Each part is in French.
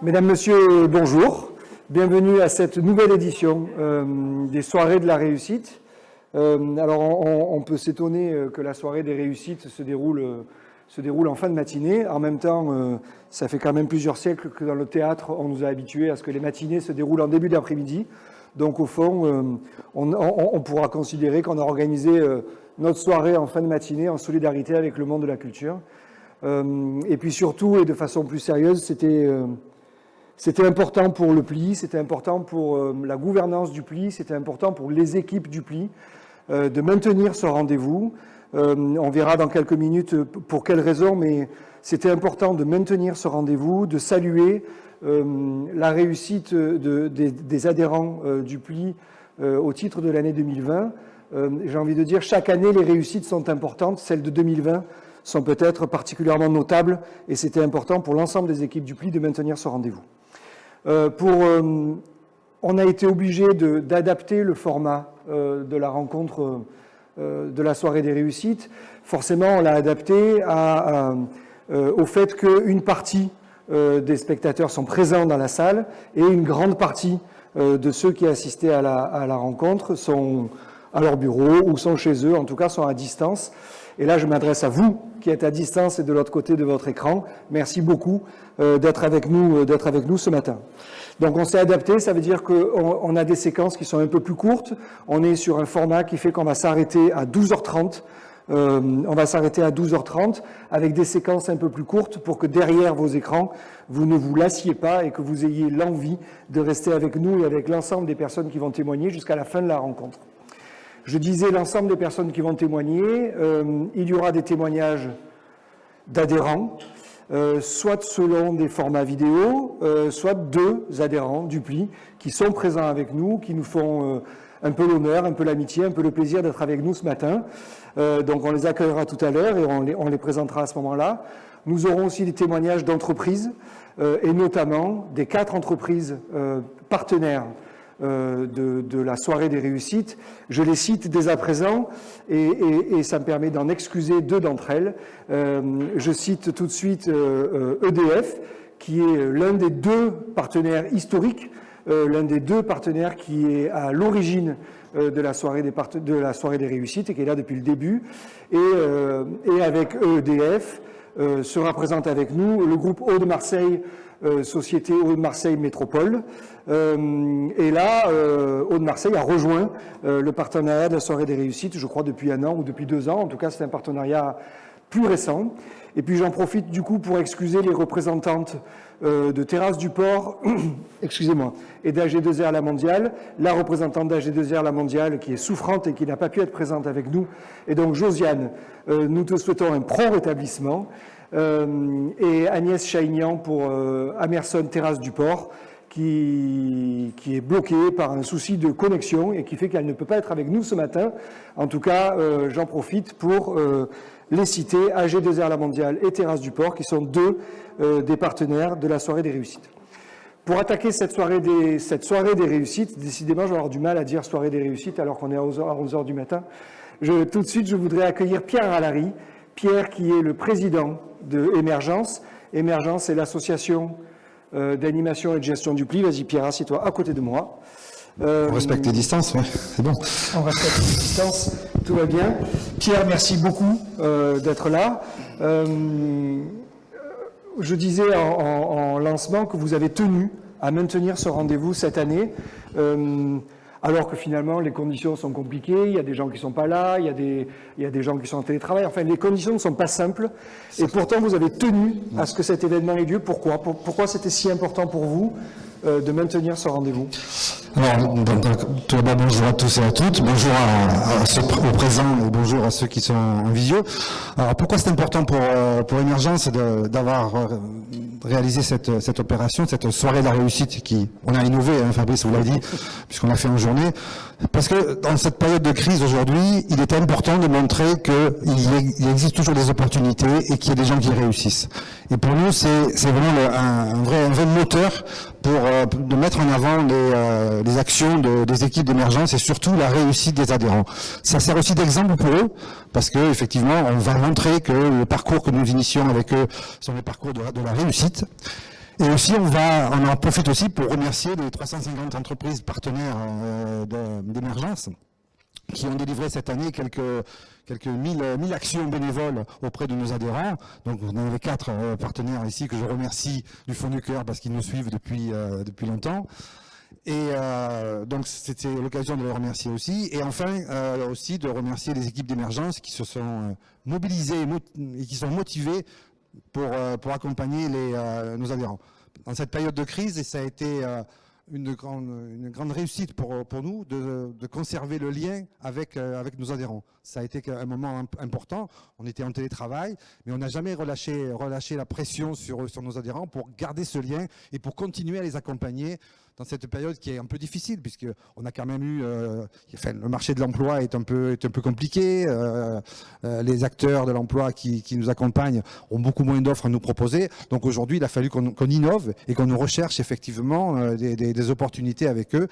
Mesdames, Messieurs, bonjour. Bienvenue à cette nouvelle édition des Soirées de la Réussite. Alors, on peut s'étonner que la Soirée des Réussites se déroule en fin de matinée. En même temps, ça fait quand même plusieurs siècles que dans le théâtre, on nous a habitués à ce que les matinées se déroulent en début d'après-midi. Donc, au fond, on pourra considérer qu'on a organisé notre soirée en fin de matinée en solidarité avec le monde de la culture. Et puis surtout, et de façon plus sérieuse, c'était important pour le PLI, c'était important pour la gouvernance du PLI, c'était important pour les équipes du PLI de maintenir ce rendez-vous. On verra dans quelques minutes pour quelles raisons, mais c'était important de maintenir ce rendez-vous, de saluer la réussite des adhérents du PLI au titre de l'année 2020. J'ai envie de dire, chaque année, les réussites sont importantes. Celles de 2020 sont peut-être particulièrement notables, et c'était important pour l'ensemble des équipes du PLI de maintenir ce rendez-vous. On a été obligé d'adapter le format de la rencontre de la soirée des réussites. Forcément, on l'a adapté au fait qu'une partie des spectateurs sont présents dans la salle et une grande partie de ceux qui assistaient à la rencontre sont à leur bureau ou sont chez eux, en tout cas sont à distance. Et là, je m'adresse à vous qui êtes à distance et de l'autre côté de votre écran. Merci beaucoup d'être avec nous ce matin. Donc on s'est adapté, ça veut dire qu'on a des séquences qui sont un peu plus courtes. On est sur un format qui fait qu'on va s'arrêter à 12h30. On va s'arrêter à 12h30 avec des séquences un peu plus courtes pour que derrière vos écrans, vous ne vous lassiez pas et que vous ayez l'envie de rester avec nous et avec l'ensemble des personnes qui vont témoigner jusqu'à la fin de la rencontre. Je disais l'ensemble des personnes qui vont témoigner, il y aura des témoignages d'adhérents, soit selon des formats vidéo, soit deux adhérents du PLI qui sont présents avec nous, qui nous font un peu l'honneur, un peu l'amitié, un peu le plaisir d'être avec nous ce matin. Donc on les accueillera tout à l'heure et on les présentera à ce moment-là. Nous aurons aussi des témoignages d'entreprises et notamment des 4 entreprises partenaires de la soirée des réussites. Je les cite dès à présent et ça me permet d'en excuser 2 d'entre elles. Je cite tout de suite EDF, qui est l'un des 2 partenaires historiques, l'un des 2 partenaires qui est à l'origine de la soirée des réussites et qui est là depuis le début. Et avec EDF se représente avec nous le groupe Hauts-de-Marseille, Société Hauts-de-Marseille Métropole. Et là, Hauts-de-Marseille a rejoint le partenariat de la soirée des réussites, je crois depuis 1 an ou depuis 2 ans. En tout cas, c'est un partenariat plus récent. Et puis j'en profite du coup pour excuser les représentantes de Terrasse du Port, excusez-moi, et d'AG2R La Mondiale. La représentante d'AG2R La Mondiale qui est souffrante et qui n'a pas pu être présente avec nous. Et donc Josiane, nous te souhaitons un prompt rétablissement. Et Agnès Chaignan pour Amerson Terrasse du Port, qui est bloquée par un souci de connexion et qui fait qu'elle ne peut pas être avec nous ce matin. En tout cas, j'en profite pour les citer, AG2R La Mondiale et Terrasse du Port, qui sont 2 des partenaires de la soirée des réussites. Pour attaquer cette soirée des réussites, décidément, je vais avoir du mal à dire soirée des réussites alors qu'on est à 11h du matin. Tout de suite, je voudrais accueillir Pierre Allary. Pierre qui est le président de Émergence. Émergence, c'est l'association d'animation et de gestion du PLI. Vas-y Pierre, assieds-toi à côté de moi. On respecte les distances, oui, c'est bon. On respecte les distances, tout va bien. Pierre, merci beaucoup d'être là. Je disais en lancement que vous avez tenu à maintenir ce rendez-vous cette année, alors que finalement les conditions sont compliquées, il y a des gens qui ne sont pas là, il y a des gens qui sont en télétravail, enfin les conditions ne sont pas simples, et pourtant vous avez tenu à ce que cet événement ait lieu. Pourquoi c'était si important pour vous de maintenir ce rendez-vous? Alors, tout d'abord, bonjour à tous et à toutes, bonjour à ceux au présent et bonjour à ceux qui sont en visio. Alors, pourquoi c'est important pour Émergence d'avoir réalisé cette opération, cette soirée de la réussite on a innové, hein, Fabrice vous l'a dit, puisqu'on l'a fait en journée. Parce que dans cette période de crise aujourd'hui, il est important de montrer qu'il existe toujours des opportunités et qu'il y a des gens qui réussissent. Et pour nous, c'est vraiment un vrai moteur de mettre en avant les actions des équipes d'émergence et surtout la réussite des adhérents. Ça sert aussi d'exemple pour eux, parce que effectivement, on va montrer que le parcours que nous initions avec eux sont des parcours de la réussite. Et aussi, on en profite aussi pour remercier les 350 entreprises partenaires d'émergence qui ont délivré cette année quelques 1000 actions bénévoles auprès de nos adhérents. Donc on avait 4 partenaires ici que je remercie du fond du cœur parce qu'ils nous suivent depuis longtemps. Et donc c'était l'occasion de les remercier aussi. Et enfin aussi de remercier les équipes d'émergence qui se sont mobilisées et qui sont motivées pour accompagner nos adhérents. Dans cette période de crise, et ça a été une grande réussite pour nous de conserver le lien avec nos adhérents. Ça a été un moment important. On était en télétravail, mais on n'a jamais relâché la pression sur nos adhérents pour garder ce lien et pour continuer à les accompagner dans cette période qui est un peu difficile, puisque on a quand même eu, le marché de l'emploi est un peu compliqué. Les acteurs de l'emploi qui nous accompagnent ont beaucoup moins d'offres à nous proposer. Donc aujourd'hui, il a fallu qu'on innove et qu'on nous recherche effectivement des opportunités avec eux.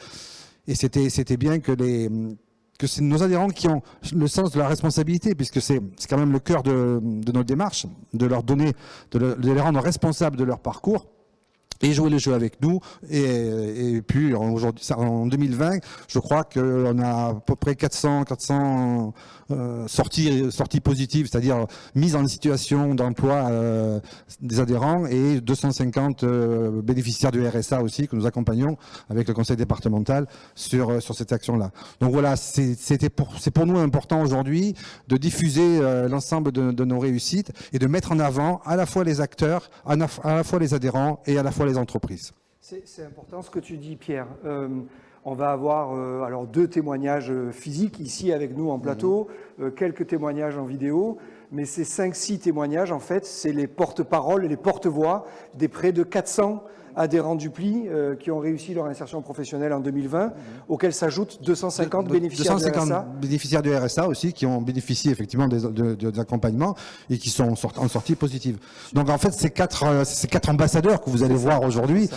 Et c'était bien que c'est nos adhérents qui ont le sens de la responsabilité, puisque c'est quand même le cœur de notre démarche, de les rendre responsables de leur parcours et jouer le jeu avec nous. Et puis aujourd'hui, en 2020, je crois qu'on a à peu près 400 sorties positives, c'est-à-dire mise en situation d'emploi des adhérents, et 250 bénéficiaires du RSA aussi que nous accompagnons avec le conseil départemental sur cette action-là. Donc voilà, c'est pour nous important aujourd'hui de diffuser l'ensemble de nos réussites et de mettre en avant à la fois les acteurs, à la fois les adhérents et à la fois les entreprises. C'est important ce que tu dis, Pierre. On va avoir alors 2 témoignages physiques ici avec nous en plateau, quelques témoignages en vidéo, mais ces 5-6 témoignages, en fait, c'est les porte-paroles et les porte-voix des près de 400 adhérents du PLI qui ont réussi leur insertion professionnelle en 2020, auxquels s'ajoutent 250 bénéficiaires du RSA. 250 bénéficiaires du RSA aussi qui ont bénéficié effectivement des accompagnements et qui sont en sortie positive. Donc en fait, ces quatre ambassadeurs que vous allez voir aujourd'hui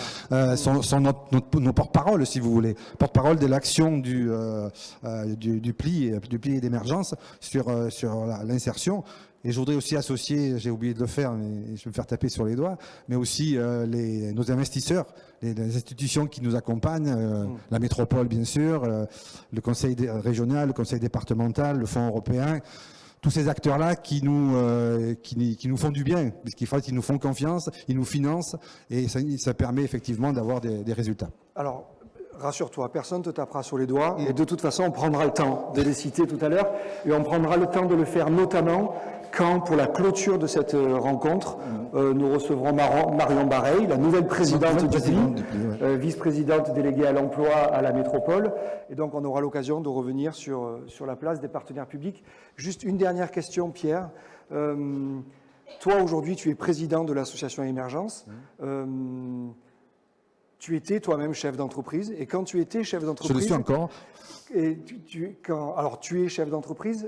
sont nos porte-paroles, si vous voulez, porte-parole de l'action du PLI et d'émergence sur l'insertion. Et je voudrais aussi associer, j'ai oublié de le faire, mais je vais me faire taper sur les doigts, mais aussi nos investisseurs, les institutions qui nous accompagnent, la métropole bien sûr, le conseil régional, le conseil départemental, le fonds européen, tous ces acteurs-là qui nous font du bien, puisqu'ils nous font confiance, ils nous financent, et ça permet effectivement d'avoir des résultats. Alors, rassure-toi, personne ne te tapera sur les doigts, et de toute façon, on prendra le temps de les citer tout à l'heure, et on prendra le temps de le faire notamment quand, pour la clôture de cette rencontre, nous recevrons Marion Bareil, la nouvelle présidente du PLI, vice-présidente déléguée à l'emploi à la métropole. Et donc, on aura l'occasion de revenir sur la place des partenaires publics. Juste une dernière question, Pierre. Toi, aujourd'hui, tu es président de l'association Émergence. Tu étais toi-même chef d'entreprise. Et quand tu étais chef d'entreprise... Je le suis encore. Et alors, tu es chef d'entreprise.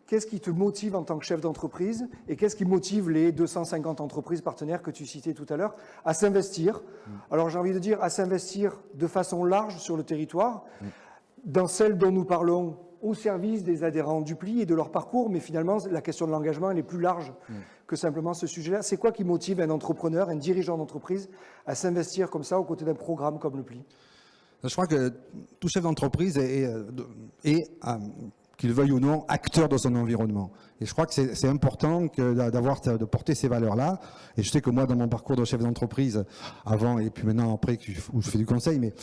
Qu'est-ce qui te motive en tant que chef d'entreprise et qu'est-ce qui motive les 250 entreprises partenaires que tu citais tout à l'heure à s'investir? Alors j'ai envie de dire à s'investir de façon large sur le territoire, dans celle dont nous parlons au service des adhérents du PLI et de leur parcours, mais finalement la question de l'engagement elle est plus large que simplement ce sujet-là. C'est quoi qui motive un entrepreneur, un dirigeant d'entreprise à s'investir comme ça aux côtés d'un programme comme le PLI? Je crois que tout chef d'entreprise est qu'il veuille ou non, acteur dans son environnement. Et je crois que c'est important de porter ces valeurs-là. Et je sais que moi, dans mon parcours de chef d'entreprise, avant et puis maintenant après, où je fais du conseil, mais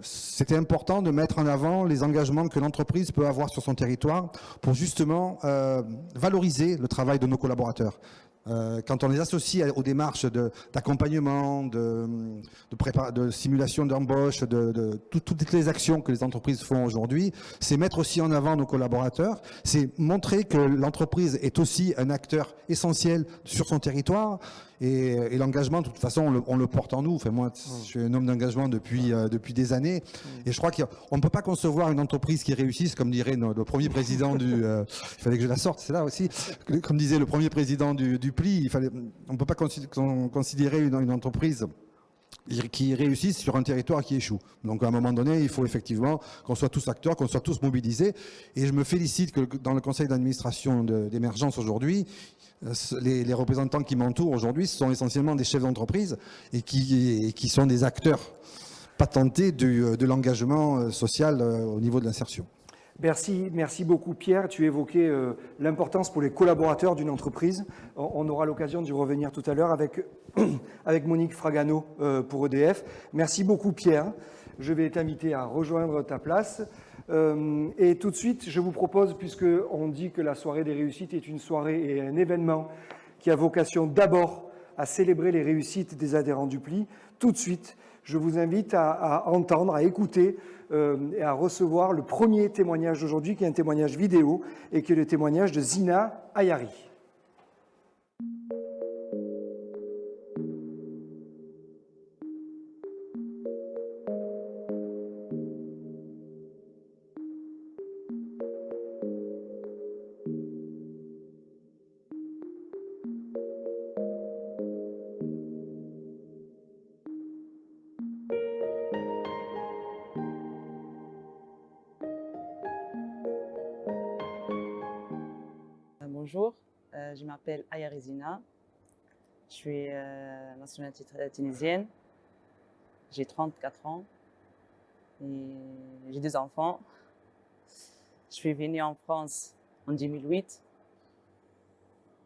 c'était important de mettre en avant les engagements que l'entreprise peut avoir sur son territoire pour justement valoriser le travail de nos collaborateurs. Quand on les associe aux démarches d'accompagnement, de simulation d'embauche, toutes les actions que les entreprises font aujourd'hui, c'est mettre aussi en avant nos collaborateurs, c'est montrer que l'entreprise est aussi un acteur essentiel sur son territoire. Et l'engagement, de toute façon, on le porte en nous. Enfin, moi, je suis un homme d'engagement depuis des années. Et je crois qu'on ne peut pas concevoir une entreprise qui réussisse, comme dirait le premier président il fallait que je la sorte, c'est là aussi. Comme disait le premier président du PLI, on ne peut pas considérer une entreprise qui réussissent sur un territoire qui échoue. Donc à un moment donné, il faut effectivement qu'on soit tous acteurs, qu'on soit tous mobilisés. Et je me félicite que dans le conseil d'administration d'Emergence aujourd'hui, les représentants qui m'entourent aujourd'hui sont essentiellement des chefs d'entreprise et qui sont des acteurs patentés de l'engagement social au niveau de l'insertion. Merci beaucoup Pierre. Tu évoquais l'importance pour les collaborateurs d'une entreprise. On aura l'occasion d'y revenir tout à l'heure avec Monique Fragano pour EDF. Merci beaucoup Pierre. Je vais t'inviter à rejoindre ta place. Et tout de suite, je vous propose, puisqu'on dit que la soirée des réussites est une soirée et un événement qui a vocation d'abord à célébrer les réussites des adhérents du PLI, tout de suite, je vous invite à entendre, à écouter et à recevoir le premier témoignage d'aujourd'hui, qui est un témoignage vidéo et qui est le témoignage de Zina Ayari. Bonjour, je m'appelle Ayari Zina, je suis nationalité tunisienne, j'ai 34 ans et j'ai 2 enfants. Je suis venue en France en 2008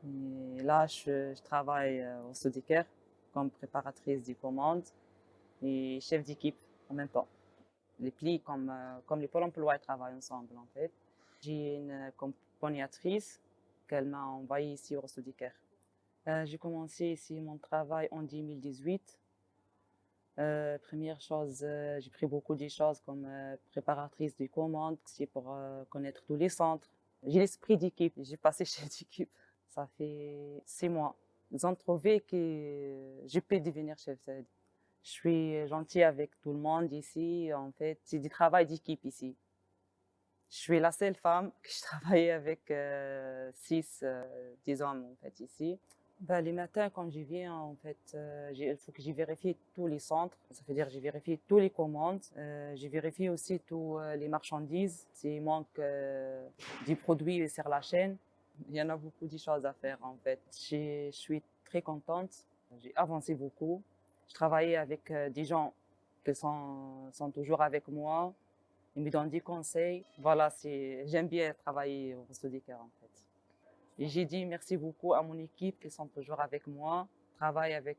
et là je travaille au Sodiker comme préparatrice des commandes et chef d'équipe en même temps. Les plis comme les pôles emploi travaillent ensemble en fait. J'ai une accompagnatrice qu'elle m'a envoyée ici au Sodiker. J'ai commencé ici mon travail en 2018. Première chose, j'ai pris beaucoup de choses comme préparatrice des commandes, c'est pour connaître tous les centres. J'ai l'esprit d'équipe, j'ai passé chef d'équipe. Ça fait 6 mois. Ils ont trouvé que je peux devenir chef d'équipe. Je suis gentille avec tout le monde ici. En fait, c'est du travail d'équipe ici. Je suis la seule femme que je travaille avec 10 hommes en fait ici. Les matins quand je viens en fait, il faut que je vérifie tous les centres. Ça veut dire que je vérifie tous les commandes. Je vérifie aussi tous les marchandises. S'il manque des produits sur la chaîne, il y en a beaucoup de choses à faire en fait. Je suis très contente. J'ai avancé beaucoup. Je travaillais avec des gens qui sont toujours avec moi. Ils me donnent des conseils. Voilà, j'aime bien travailler au Sodiker en fait. Et j'ai dit merci beaucoup à mon équipe qui sont toujours avec moi. Travaille avec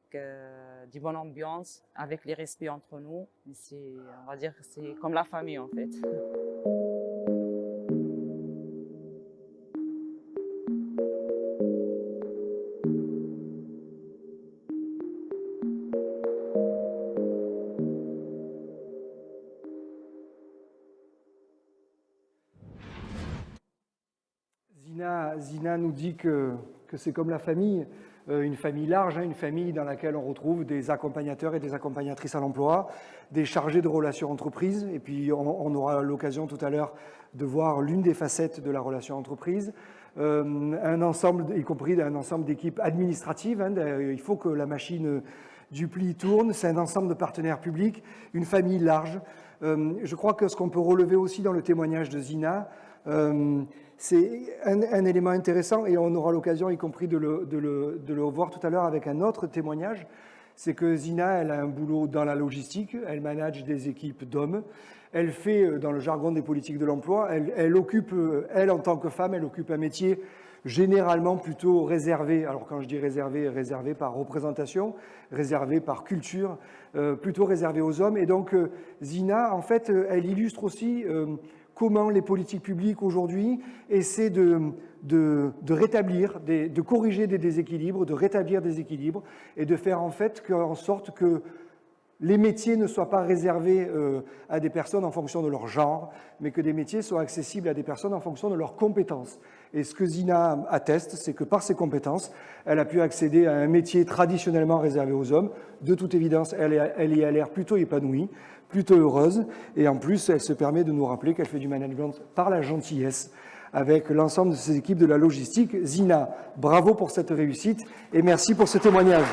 des bonnes ambiances, avec les respects entre nous. On va dire que c'est comme la famille en fait. Zina nous dit que c'est comme la famille, une famille large, une famille dans laquelle on retrouve des accompagnateurs et des accompagnatrices à l'emploi, des chargés de relations entreprises, et puis on aura l'occasion tout à l'heure de voir l'une des facettes de la relation entreprise, un ensemble, y compris un ensemble d'équipes administratives. Il faut que la machine du PLI tourne, c'est un ensemble de partenaires publics, une famille large. Je crois que ce qu'on peut relever aussi dans le témoignage de Zina, c'est un élément intéressant, et on aura l'occasion, y compris de le voir tout à l'heure avec un autre témoignage, c'est que Zina, elle a un boulot dans la logistique, elle manage des équipes d'hommes, elle fait, dans le jargon des politiques de l'emploi, elle en tant que femme, elle occupe un métier généralement plutôt réservé, alors quand je dis réservé par représentation, réservé par culture, plutôt réservé aux hommes. Et donc Zina, en fait, elle illustre aussi comment les politiques publiques aujourd'hui essaient de rétablir, de corriger des déséquilibres, de rétablir des équilibres et de faire en sorte que les métiers ne soient pas réservés à des personnes en fonction de leur genre, mais que des métiers soient accessibles à des personnes en fonction de leurs compétences. Et ce que Zina atteste, c'est que par ses compétences, elle a pu accéder à un métier traditionnellement réservé aux hommes. De toute évidence, elle y a l'air plutôt épanouie, plutôt heureuse, et en plus, elle se permet de nous rappeler qu'elle fait du management par la gentillesse avec l'ensemble de ses équipes de la logistique. Zina, bravo pour cette réussite et merci pour ce témoignage.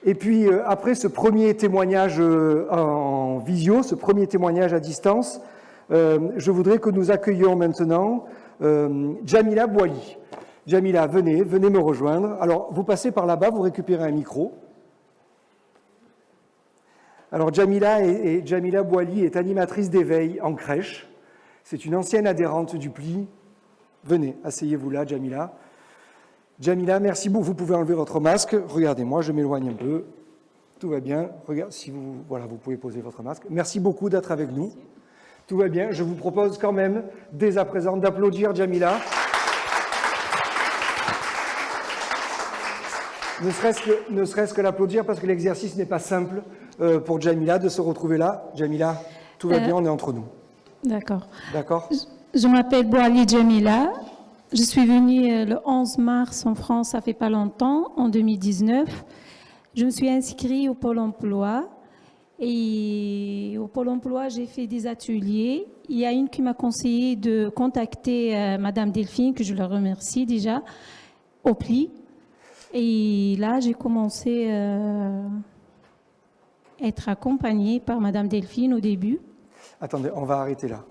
Et puis, après ce premier témoignage en visio, ce premier témoignage à distance, je voudrais que nous accueillions maintenant Djamila Bouali. Djamila, venez me rejoindre. Alors, vous passez par là-bas, vous récupérez un micro. Alors, Djamila Bouali est animatrice d'éveil en crèche. C'est une ancienne adhérente du PLI. Venez, asseyez-vous là, Djamila. Djamila, merci beaucoup. Vous pouvez enlever votre masque. Regardez-moi, je m'éloigne un peu. Tout va bien. Regarde, voilà, vous pouvez poser votre masque. Merci beaucoup d'être avec nous. Tout va bien. Je vous propose quand même, dès à présent, d'applaudir Djamila. Ne serait-ce que l'applaudir parce que l'exercice n'est pas simple pour Djamila de se retrouver là. Djamila, tout va bien, on est entre nous. D'accord. D'accord. Je m'appelle Bouali Djamila. Je suis venue le 11 mars en France, ça fait pas longtemps, en 2019. Je me suis inscrite au Pôle emploi. Et au Pôle emploi, j'ai fait des ateliers. Il y a une qui m'a conseillé de contacter Madame Delphine, que je la remercie déjà, au PLI. Et là, j'ai commencé à être accompagnée par Madame Delphine au début. Attendez, on va arrêter là.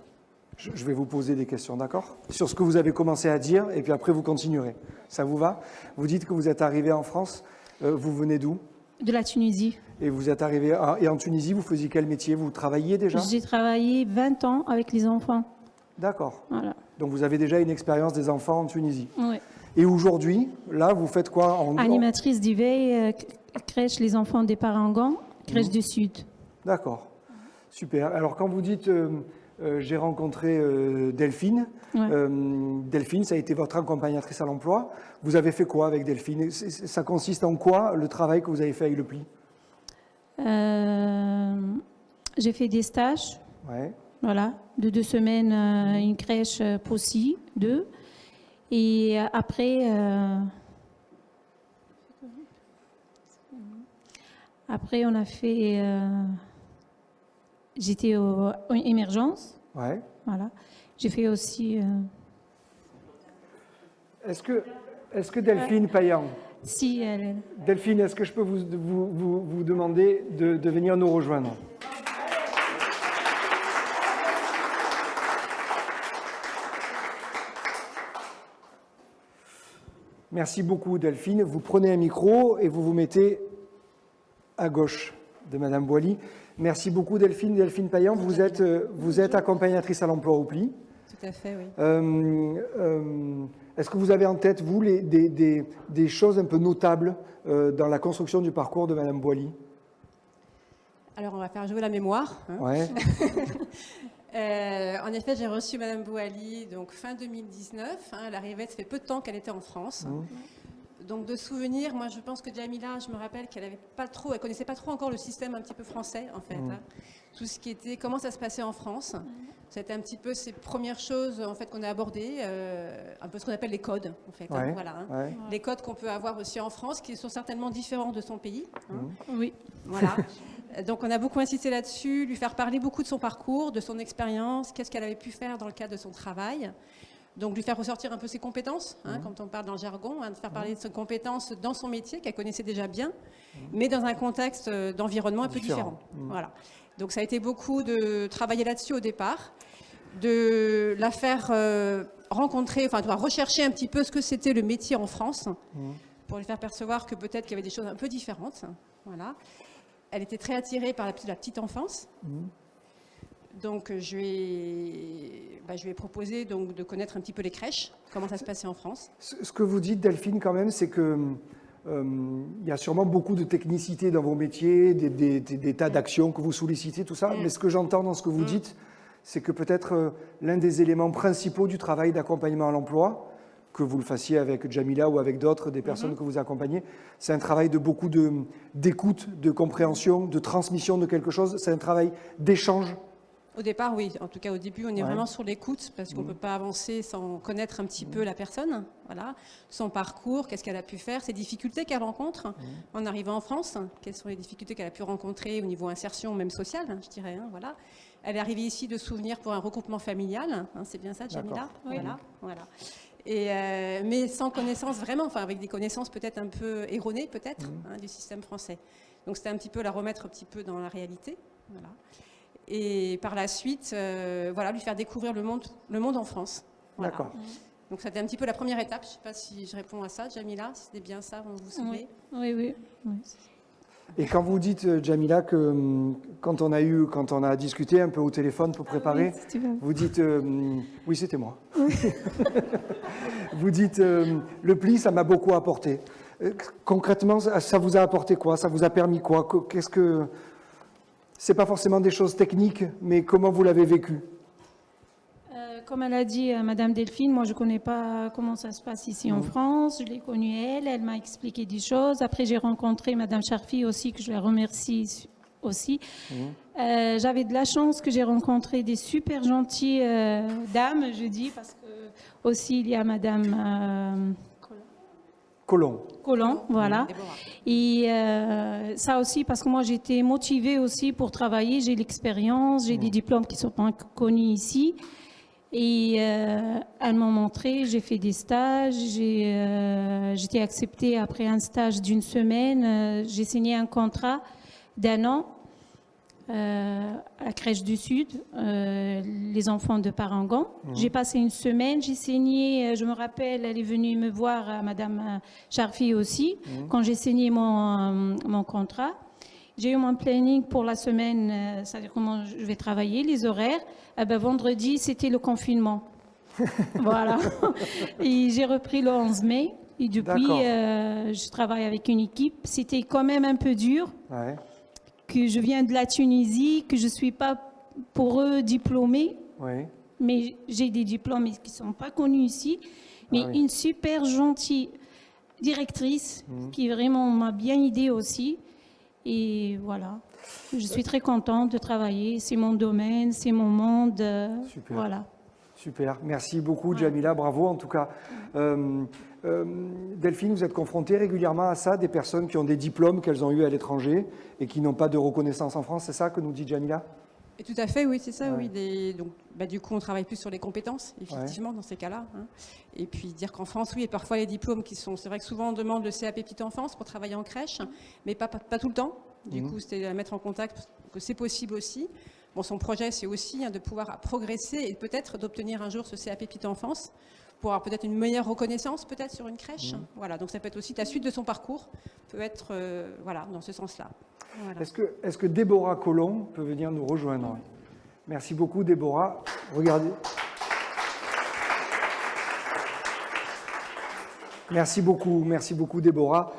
Je vais vous poser des questions, d'accord? Sur ce que vous avez commencé à dire, et puis après vous continuerez. Ça vous va? Vous dites que vous êtes arrivé en France. Vous venez d'où? De la Tunisie. Et vous êtes arrivé et en Tunisie, vous faisiez quel métier? Vous travailliez déjà? J'ai travaillé 20 ans avec les enfants. D'accord. Voilà. Donc vous avez déjà une expérience des enfants en Tunisie. Oui. Et aujourd'hui, là, vous faites quoi Animatrice d'éveil, crèche Les Enfants des Parangons, crèche du Sud. D'accord. Super. Alors quand vous dites j'ai rencontré Delphine, Ouais. Delphine, ça a été votre accompagnatrice à l'emploi. Vous avez fait quoi avec Delphine? Ça consiste en quoi le travail que vous avez fait avec le PLI? J'ai fait des stages, Ouais. voilà, de 2 semaines, une crèche Possy, 2. Et après, on a fait, j'étais en émergence, Ouais. voilà. J'ai fait aussi, Est-ce que Delphine Payan, si, Delphine, est-ce que je peux vous demander de venir nous rejoindre? Merci beaucoup Delphine. Vous prenez un micro et vous vous mettez à gauche de Madame Bouali. Merci beaucoup Delphine. Delphine Payan, vous êtes accompagnatrice à l'emploi au PLI. Tout à fait, oui. Est-ce que vous avez en tête, vous, des choses un peu notables dans la construction du parcours de Madame Bouali? Alors, on va faire jouer la mémoire. Hein. Ouais. En effet, j'ai reçu Madame Bouali donc fin 2019. Hein, elle arrivait, ça fait peu de temps qu'elle était en France. Donc, de souvenirs, moi, je pense que Djamila, je me rappelle qu'elle elle connaissait pas trop encore le système un petit peu français, en fait. Hein. Tout ce qui était, comment ça se passait en France. C'était un petit peu ces premières choses, en fait, qu'on a abordées, un peu ce qu'on appelle les codes, en fait. Ouais, hein, voilà, hein. ouais. Les codes qu'on peut avoir aussi en France, qui sont certainement différents de son pays. Hein. oui. Voilà. Donc on a beaucoup insisté là-dessus, lui faire parler beaucoup de son parcours, de son expérience, qu'est-ce qu'elle avait pu faire dans le cadre de son travail. Donc lui faire ressortir un peu ses compétences, hein, quand on parle dans le jargon, hein, de faire parler de ses compétences dans son métier qu'elle connaissait déjà bien, mais dans un contexte d'environnement un peu différent. Voilà. Donc ça a été beaucoup de travailler là-dessus au départ, de la faire rencontrer, enfin de rechercher un petit peu ce que c'était le métier en France, pour lui faire percevoir que peut-être qu'il y avait des choses un peu différentes. Voilà. Elle était très attirée par la petite enfance. Donc, je lui ai proposé donc, de connaître un petit peu les crèches, comment ça se passait en France. Ce que vous dites, Delphine, quand même, c'est que il y a sûrement beaucoup de technicité dans vos métiers, des tas d'actions que vous sollicitez, tout ça. Mais ce que j'entends dans ce que vous dites, c'est que peut-être l'un des éléments principaux du travail d'accompagnement à l'emploi, que vous le fassiez avec Djamila ou avec d'autres, des personnes que vous accompagnez, c'est un travail de beaucoup d'écoute, de compréhension, de transmission de quelque chose. C'est un travail d'échange. Au départ, oui. En tout cas, au début, on est vraiment sur l'écoute parce qu'on ne peut pas avancer sans connaître un petit peu la personne, voilà, son parcours, qu'est-ce qu'elle a pu faire, ses difficultés qu'elle rencontre en arrivant en France, quelles sont les difficultés qu'elle a pu rencontrer au niveau insertion, même sociale, je dirais. Hein, voilà. Elle est arrivée ici de souvenir pour un regroupement familial, hein, c'est bien ça, Djamila. Oui. Voilà. Mais sans connaissance vraiment, enfin avec des connaissances peut-être un peu erronées peut-être du système français. Donc c'était un petit peu la remettre un petit peu dans la réalité. Voilà. Et par la suite, voilà, lui faire découvrir le monde en France. Voilà. D'accord. Donc c'était un petit peu la première étape. Je ne sais pas si je réponds à ça, Jamila, si c'était bien ça, vous vous souvenez? Oui. Et quand vous dites, Jamila, que quand on a discuté un peu au téléphone pour préparer, oui, si tu veux. vous dites, oui, c'était moi. Vous dites, le pli, ça m'a beaucoup apporté. Concrètement, ça vous a apporté quoi? Ça vous a permis quoi? Qu'est-ce que... C'est pas forcément des choses techniques, mais comment vous l'avez vécu? Comme elle a dit, Madame Delphine, moi je ne connais pas comment ça se passe ici en France. Je l'ai connue elle m'a expliqué des choses. Après, j'ai rencontré Madame Charfi aussi, que je la remercie aussi. J'avais de la chance que j'ai rencontré des super gentilles dames, je dis, parce que aussi il y a Madame Colomb. Voilà. Déborah. Et ça aussi, parce que moi j'étais motivée aussi pour travailler. J'ai l'expérience, j'ai des diplômes qui ne sont pas connus ici. Et elles m'ont montré, j'ai fait des stages, j'étais acceptée après un stage d'une semaine. J'ai signé un contrat d'1 an à la crèche du Sud, les enfants de Parangon. J'ai passé une semaine, j'ai signé, je me rappelle, elle est venue me voir, Madame Charfi aussi, quand j'ai signé mon contrat. J'ai eu mon planning pour la semaine, c'est-à-dire comment je vais travailler, les horaires. Vendredi, c'était le confinement. Voilà. Et j'ai repris le 11 mai. Et depuis, je travaille avec une équipe. C'était quand même un peu dur. Ouais. Que je viens de la Tunisie, que je ne suis pas pour eux diplômée. Oui. Mais j'ai des diplômes qui ne sont pas connus ici. Mais une super gentille directrice qui vraiment m'a bien aidée aussi. Et voilà, je suis très contente de travailler. C'est mon domaine, c'est mon monde. Super. Voilà. Super. Merci beaucoup, Jamila. Bravo, en tout cas. Delphine, vous êtes confrontée régulièrement à ça, des personnes qui ont des diplômes qu'elles ont eus à l'étranger et qui n'ont pas de reconnaissance en France. C'est ça que nous dit Jamila? Et tout à fait, oui, c'est ça, oui. Donc, du coup, on travaille plus sur les compétences, effectivement, dans ces cas-là. Et puis dire qu'en France, oui, et parfois les diplômes qui sont... C'est vrai que souvent on demande le CAP Petite Enfance pour travailler en crèche, mais pas tout le temps. Du coup, c'était à mettre en contact que c'est possible aussi. Bon, son projet, c'est aussi de pouvoir progresser et peut-être d'obtenir un jour ce CAP Petite Enfance pour avoir peut-être une meilleure reconnaissance peut-être sur une crèche. Voilà, donc ça peut être aussi la suite de son parcours, peut être voilà, dans ce sens-là. Voilà. Est-ce que Déborah Colomb peut venir nous rejoindre? Merci beaucoup, Déborah. Regardez. Merci beaucoup, Déborah.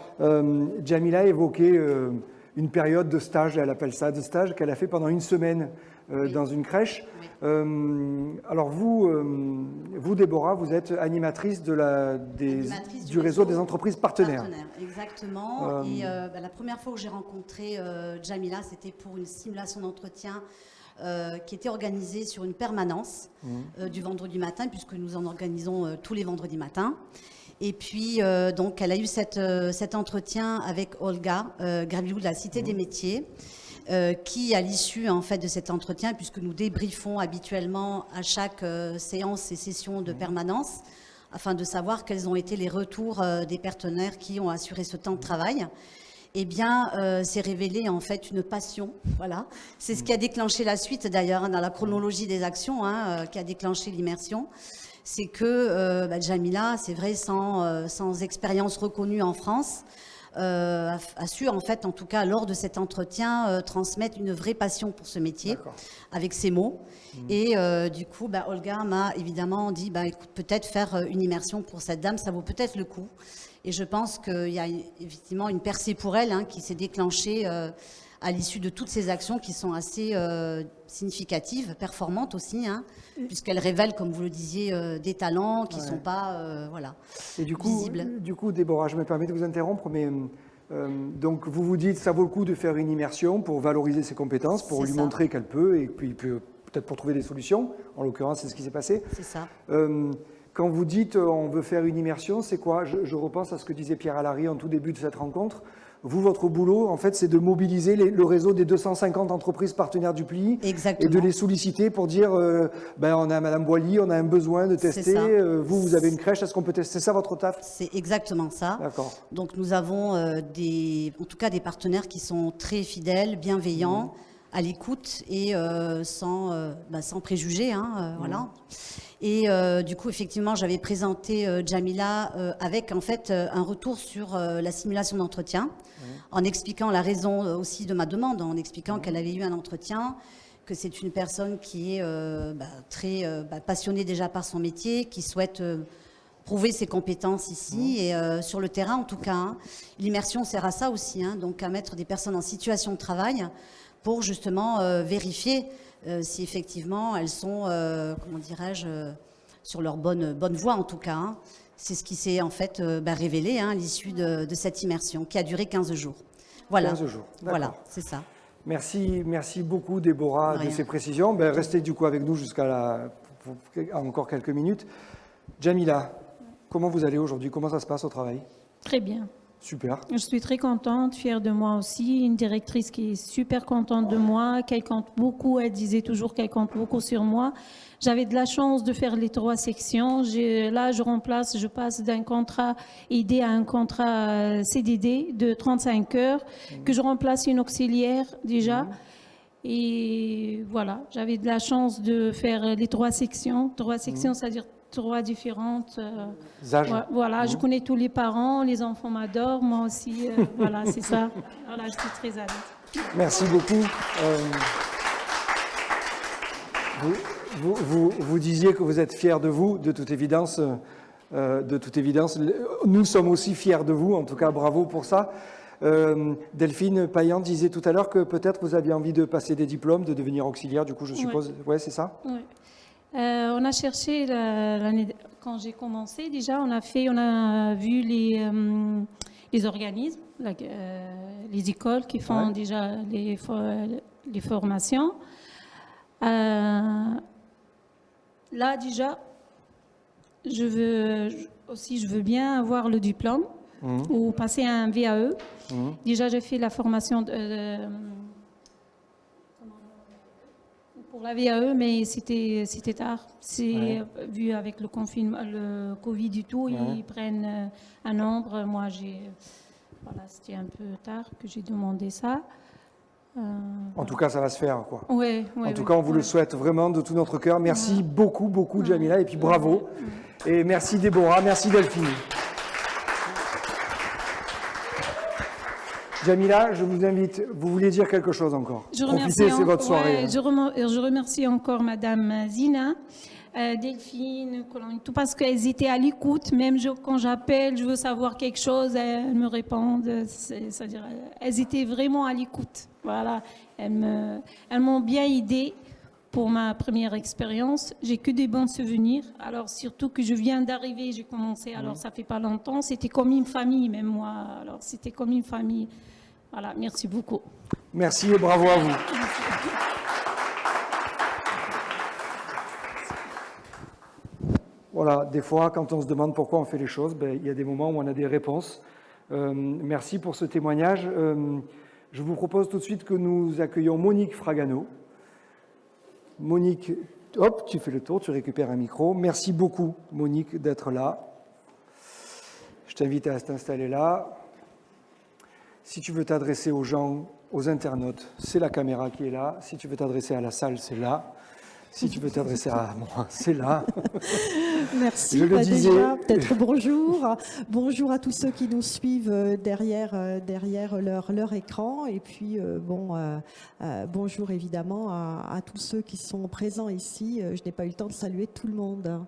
Jamila a évoqué une période de stage, elle appelle ça de stage, qu'elle a fait pendant une semaine dans une crèche. Alors vous, Déborah, vous êtes animatrice du réseau des entreprises partenaires. Exactement. Et la première fois où j'ai rencontré Jamila, c'était pour une simulation d'entretien qui était organisée sur une permanence du vendredi matin, puisque nous en organisons tous les vendredis matins. Et puis, donc, elle a eu cet entretien avec Olga Graviou de la Cité des Métiers, qui, à l'issue en fait de cet entretien, puisque nous débriefons habituellement à chaque séance et session de permanence, afin de savoir quels ont été les retours des partenaires qui ont assuré ce temps de travail, eh bien, s'est révélé en fait une passion. Voilà, c'est ce qui a déclenché la suite d'ailleurs dans la chronologie des actions, qui a déclenché l'immersion. C'est que Jamila, c'est vrai, sans expérience reconnue en France, a su, en fait, en tout cas, lors de cet entretien, transmettre une vraie passion pour ce métier, avec ses mots. Et du coup, Olga m'a évidemment dit, écoute, peut-être faire une immersion pour cette dame, ça vaut peut-être le coup. Et je pense qu'il y a effectivement une percée pour elle qui s'est déclenchée à l'issue de toutes ces actions qui sont assez significatives, performantes aussi, puisqu'elles révèlent, comme vous le disiez, des talents qui ne sont pas Et du visibles. Du coup, Déborah, je me permets de vous interrompre, mais donc vous vous dites ça vaut le coup de faire une immersion pour valoriser ses compétences, pour lui montrer qu'elle peut, et puis peut-être pour trouver des solutions. En l'occurrence, c'est ce qui s'est passé. C'est ça. Quand vous dites on veut faire une immersion, c'est quoi? Je repense à ce que disait Pierre Allary en tout début de cette rencontre. Vous, votre boulot, en fait, c'est de mobiliser le réseau des 250 entreprises partenaires du PLI Exactement. et de les solliciter pour dire on a Madame Boilly, on a un besoin de tester. ça. Vous avez une crèche, est-ce qu'on peut tester? C'est ça votre taf? C'est exactement ça. D'accord. Donc nous avons en tout cas des partenaires qui sont très fidèles, bienveillants, à l'écoute et sans préjugés. Voilà. Et du coup, effectivement, j'avais présenté Jamila avec en fait un retour sur la simulation d'entretien, en expliquant la raison aussi de ma demande, en expliquant qu'elle avait eu un entretien, que c'est une personne qui est très passionnée déjà par son métier, qui souhaite prouver ses compétences ici et sur le terrain en tout cas. L'immersion sert à ça aussi, donc à mettre des personnes en situation de travail pour justement vérifier si effectivement elles sont, comment dirais-je, sur leur bonne voie en tout cas. C'est ce qui s'est en fait révélé à l'issue de cette immersion qui a duré 15 jours. Voilà. 15 jours. Voilà, c'est ça. Merci beaucoup, Déborah, de ces précisions. Restez du coup avec nous jusqu'à encore quelques minutes. Jamila, comment vous allez aujourd'hui? Comment ça se passe au travail? Très bien. Super. Je suis très contente, fière de moi aussi. Une directrice qui est super contente de moi, qu'elle compte beaucoup. Elle disait toujours qu'elle compte beaucoup sur moi. J'avais de la chance de faire les 3 sections. Là, je passe d'un contrat aidé à un contrat CDD de 35 heures, que je remplace une auxiliaire déjà. Et voilà, j'avais de la chance de faire les 3 sections. 3 sections, c'est-à-dire 3 différentes âges. Voilà, je connais tous les parents, les enfants m'adorent, moi aussi. Voilà, c'est ça. Voilà, je suis très à l'aise. Merci beaucoup. Vous disiez que vous êtes fiers de vous, de toute évidence. Nous sommes aussi fiers de vous, en tout cas, bravo pour ça. Delphine Payan disait tout à l'heure que peut-être vous aviez envie de passer des diplômes, de devenir auxiliaire, du coup, je suppose. Ouais, c'est ça? Oui. On a cherché, quand j'ai commencé déjà, on a vu les organismes, les écoles qui font déjà les formations. Là déjà, je veux bien avoir le diplôme ou passer un VAE. Déjà, j'ai fait la formation pour la VAE, mais c'était tard. Vu avec le confinement, le Covid du tout, ils prennent un nombre. Moi, c'était un peu tard que j'ai demandé ça. En tout cas, ça va se faire, quoi. En tout cas, on vous le souhaite vraiment de tout notre cœur. Merci beaucoup, Jamila, et puis bravo. Et merci Déborah, merci Delphine. Jamila, je vous invite, vous vouliez dire quelque chose encore? Profitez, c'est votre soirée. Je remercie encore Madame Zina, Delphine, tout parce qu'elles étaient à l'écoute. Même quand j'appelle, je veux savoir quelque chose, elles me répondent. C'est-à-dire, elles étaient vraiment à l'écoute. Voilà, elles m'ont bien aidée pour ma première expérience. J'ai que des bons souvenirs. Alors surtout que je viens d'arriver, j'ai commencé. Alors ça fait pas longtemps. C'était comme une famille, même moi. Alors c'était comme une famille. Voilà, merci beaucoup. Merci et bravo à vous. Voilà, des fois, quand on se demande pourquoi on fait les choses, il y a des moments où on a des réponses. Merci pour ce témoignage. Je vous propose tout de suite que nous accueillons Monique Fragano. Monique, hop, tu fais le tour, tu récupères un micro. Merci beaucoup, Monique, d'être là. Je t'invite à t'installer là. Si tu veux t'adresser aux gens, aux internautes, c'est la caméra qui est là. Si tu veux t'adresser à la salle, c'est là. Si tu veux t'adresser à moi, c'est là. Merci. Je le disais. Déjà, peut-être bonjour. Bonjour à tous ceux qui nous suivent derrière leur écran. Et puis, bonjour évidemment à tous ceux qui sont présents ici. Je n'ai pas eu le temps de saluer tout le monde.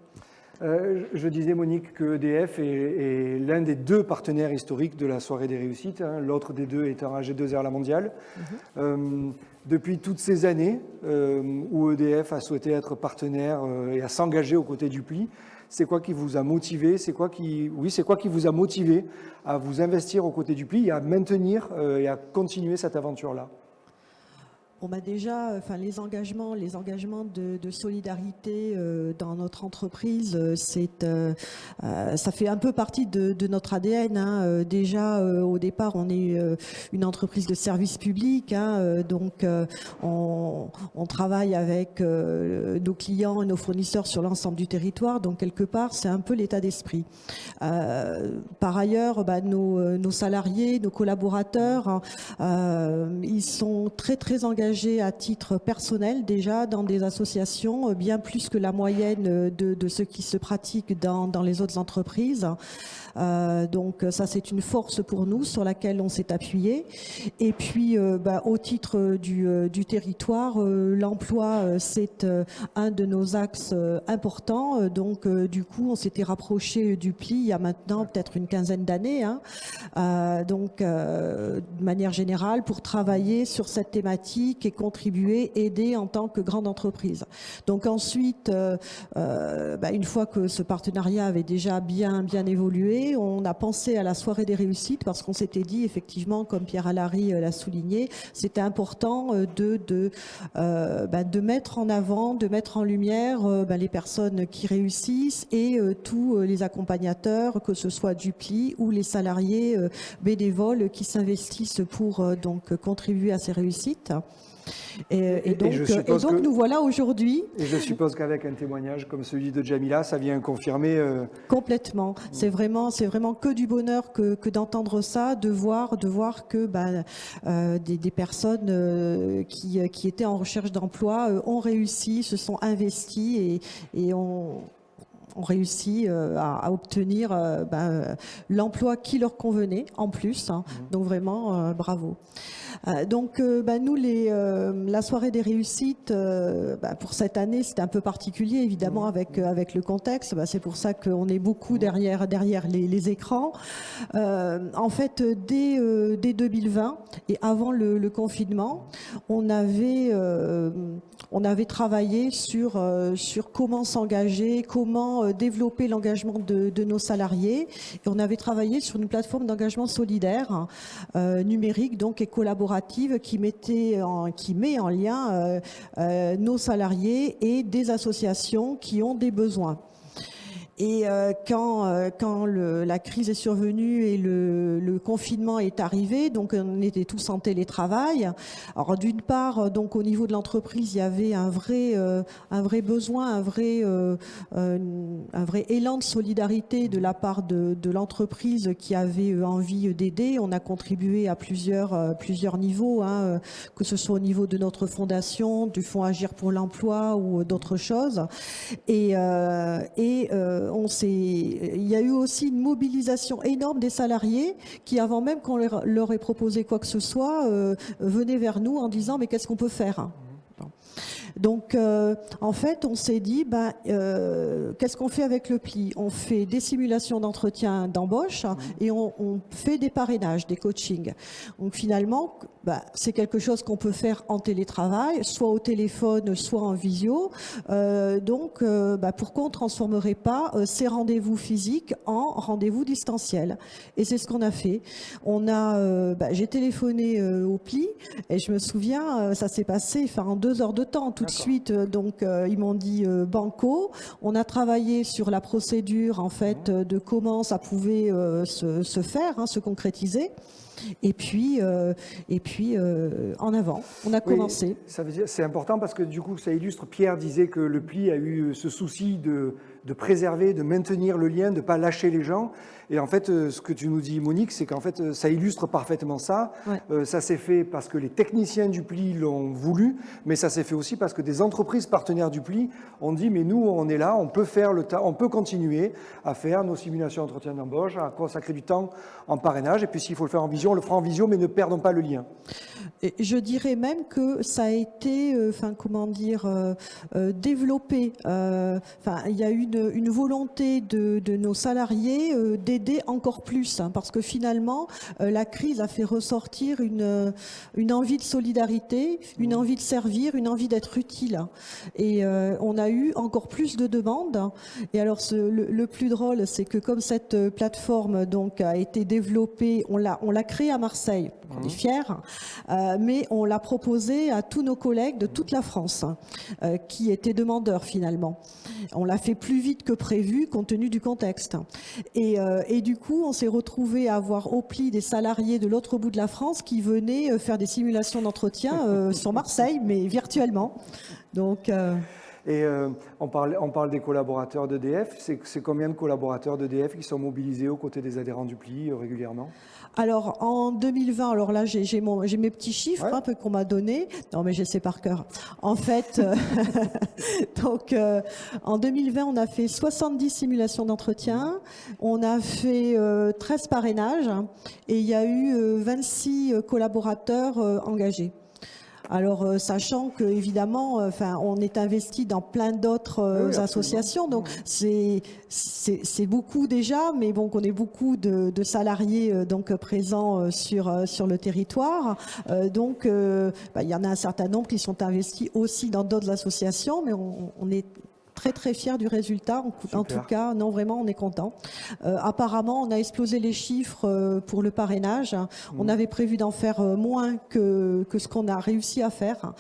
Je disais, Monique, que EDF est l'un des 2 partenaires historiques de la soirée des réussites, l'autre des 2 étant AG2R La Mondiale. Depuis toutes ces années où EDF a souhaité être partenaire et à s'engager aux côtés du PLI, c'est quoi qui vous a motivé? C'est quoi qui vous a motivé à vous investir aux côtés du PLI et à maintenir et à continuer cette aventure-là? déjà, les engagements de solidarité dans notre entreprise, ça fait un peu partie de notre ADN. Hein. Déjà, au départ, on est une entreprise de service public, hein, donc on travaille avec nos clients et nos fournisseurs sur l'ensemble du territoire. Donc quelque part, c'est un peu l'état d'esprit. Par ailleurs, nos salariés, nos collaborateurs, ils sont très engagés à titre personnel déjà dans des associations, bien plus que la moyenne de ce qui se pratique dans les autres entreprises. Donc ça, c'est une force pour nous sur laquelle on s'est appuyé. Et puis au titre du territoire, l'emploi, c'est un de nos axes importants. Donc du coup, on s'était rapproché du PLI il y a maintenant peut-être une quinzaine d'années, hein. Donc de manière générale, pour travailler sur cette thématique et contribuer, aider en tant que grande entreprise. Donc ensuite, une fois que ce partenariat avait déjà bien évolué, on a pensé à la soirée des réussites parce qu'on s'était dit effectivement, comme Pierre Allary l'a souligné, c'était important de mettre en avant, de mettre en lumière les personnes qui réussissent et tous les accompagnateurs, que ce soit du PLI ou les salariés bénévoles qui s'investissent pour donc contribuer à ces réussites. Et donc nous voilà aujourd'hui. Et je suppose qu'avec un témoignage comme celui de Djamila, ça vient confirmer. Complètement. C'est vraiment que du bonheur que d'entendre ça, de voir que des personnes qui étaient en recherche d'emploi ont réussi, se sont investies et ont réussi à obtenir l'emploi qui leur convenait en plus. Hein. Donc vraiment, bravo. Donc nous, la soirée des réussites, pour cette année, c'était un peu particulier, évidemment, avec le contexte. C'est pour ça qu'on est beaucoup derrière les écrans. En fait, dès 2020 et avant le confinement, on avait travaillé sur comment s'engager, comment développer l'engagement de nos salariés. Et on avait travaillé sur une plateforme d'engagement solidaire, numérique donc et collaborative, qui met en lien nos salariés et des associations qui ont des besoins. Et quand la crise est survenue et le confinement est arrivé, donc on était tous en télétravail. Alors d'une part, donc au niveau de l'entreprise, il y avait un vrai besoin, un vrai élan de solidarité de la part de l'entreprise qui avait envie d'aider. On a contribué à plusieurs niveaux, hein, que ce soit au niveau de notre fondation, du Fonds Agir pour l'emploi ou d'autres choses. Et il y a eu aussi une mobilisation énorme des salariés qui, avant même qu'on leur ait proposé quoi que ce soit, venaient vers nous en disant « mais qu'est-ce qu'on peut faire ?» Donc, en fait, on s'est dit, qu'est-ce qu'on fait avec le PLI? On fait des simulations d'entretien d'embauche et on fait des parrainages, des coachings. Donc, finalement, c'est quelque chose qu'on peut faire en télétravail, soit au téléphone, soit en visio. Donc, pourquoi on ne transformerait pas ces rendez-vous physiques en rendez-vous distanciels? Et c'est ce qu'on a fait. J'ai téléphoné au PLI et je me souviens, ça s'est passé en 2 heures de temps. Tout de suite, donc ils m'ont dit banco. On a travaillé sur la procédure en fait de comment ça pouvait se faire, se concrétiser. Et puis en avant, on a commencé. Ça veut dire, c'est important parce que du coup, ça illustre. Pierre disait que le PLI a eu ce souci de préserver, de maintenir le lien, de ne pas lâcher les gens. Et en fait, ce que tu nous dis, Monique, c'est qu'en fait, ça illustre parfaitement ça. Ouais. Ça s'est fait parce que les techniciens du PLI l'ont voulu, mais ça s'est fait aussi parce que des entreprises partenaires du PLI ont dit, mais nous, on est là, on peut faire on peut continuer à faire nos simulations d'entretien d'embauche, à consacrer du temps en parrainage. Et puis, s'il faut le faire en visio, on le fera en visio, mais ne perdons pas le lien. Et je dirais même que ça a été, développé. Il y a eu une volonté de nos salariés d'aider encore plus, parce que finalement, la crise a fait ressortir une envie de solidarité, une envie de servir, une envie d'être utile. Et on a eu encore plus de demandes. Et alors, le plus drôle, c'est que comme cette plateforme donc a été développée, on l'a créée créé à Marseille. On est fiers, mais on l'a proposé à tous nos collègues de toute la France qui étaient demandeurs finalement. On l'a fait plus vite que prévu compte tenu du contexte. Et du coup, on s'est retrouvé à avoir au pli des salariés de l'autre bout de la France qui venaient faire des simulations d'entretien sur Marseille, mais virtuellement. Donc, Et on parle des collaborateurs d'EDF. C'est combien de collaborateurs d'EDF qui sont mobilisés aux côtés des adhérents du PLI régulièrement? alors, en 2020, alors là, j'ai mes petits chiffres un peu qu'on m'a donnés. Non, mais je sais par cœur. En fait, donc, en 2020, on a fait 70 simulations d'entretien. On a fait 13 parrainages et il y a eu 26 collaborateurs engagés. Alors, sachant que évidemment, on est investi dans plein d'autres associations, donc c'est beaucoup déjà, mais bon, qu'on ait beaucoup de salariés donc présents sur le territoire. Donc, il y en a un certain nombre qui sont investis aussi dans d'autres associations, mais on est très très fiers du résultat. En tout cas, non, vraiment, on est content. Apparemment, on a explosé les chiffres pour le parrainage. On avait prévu d'en faire moins que ce qu'on a réussi à faire.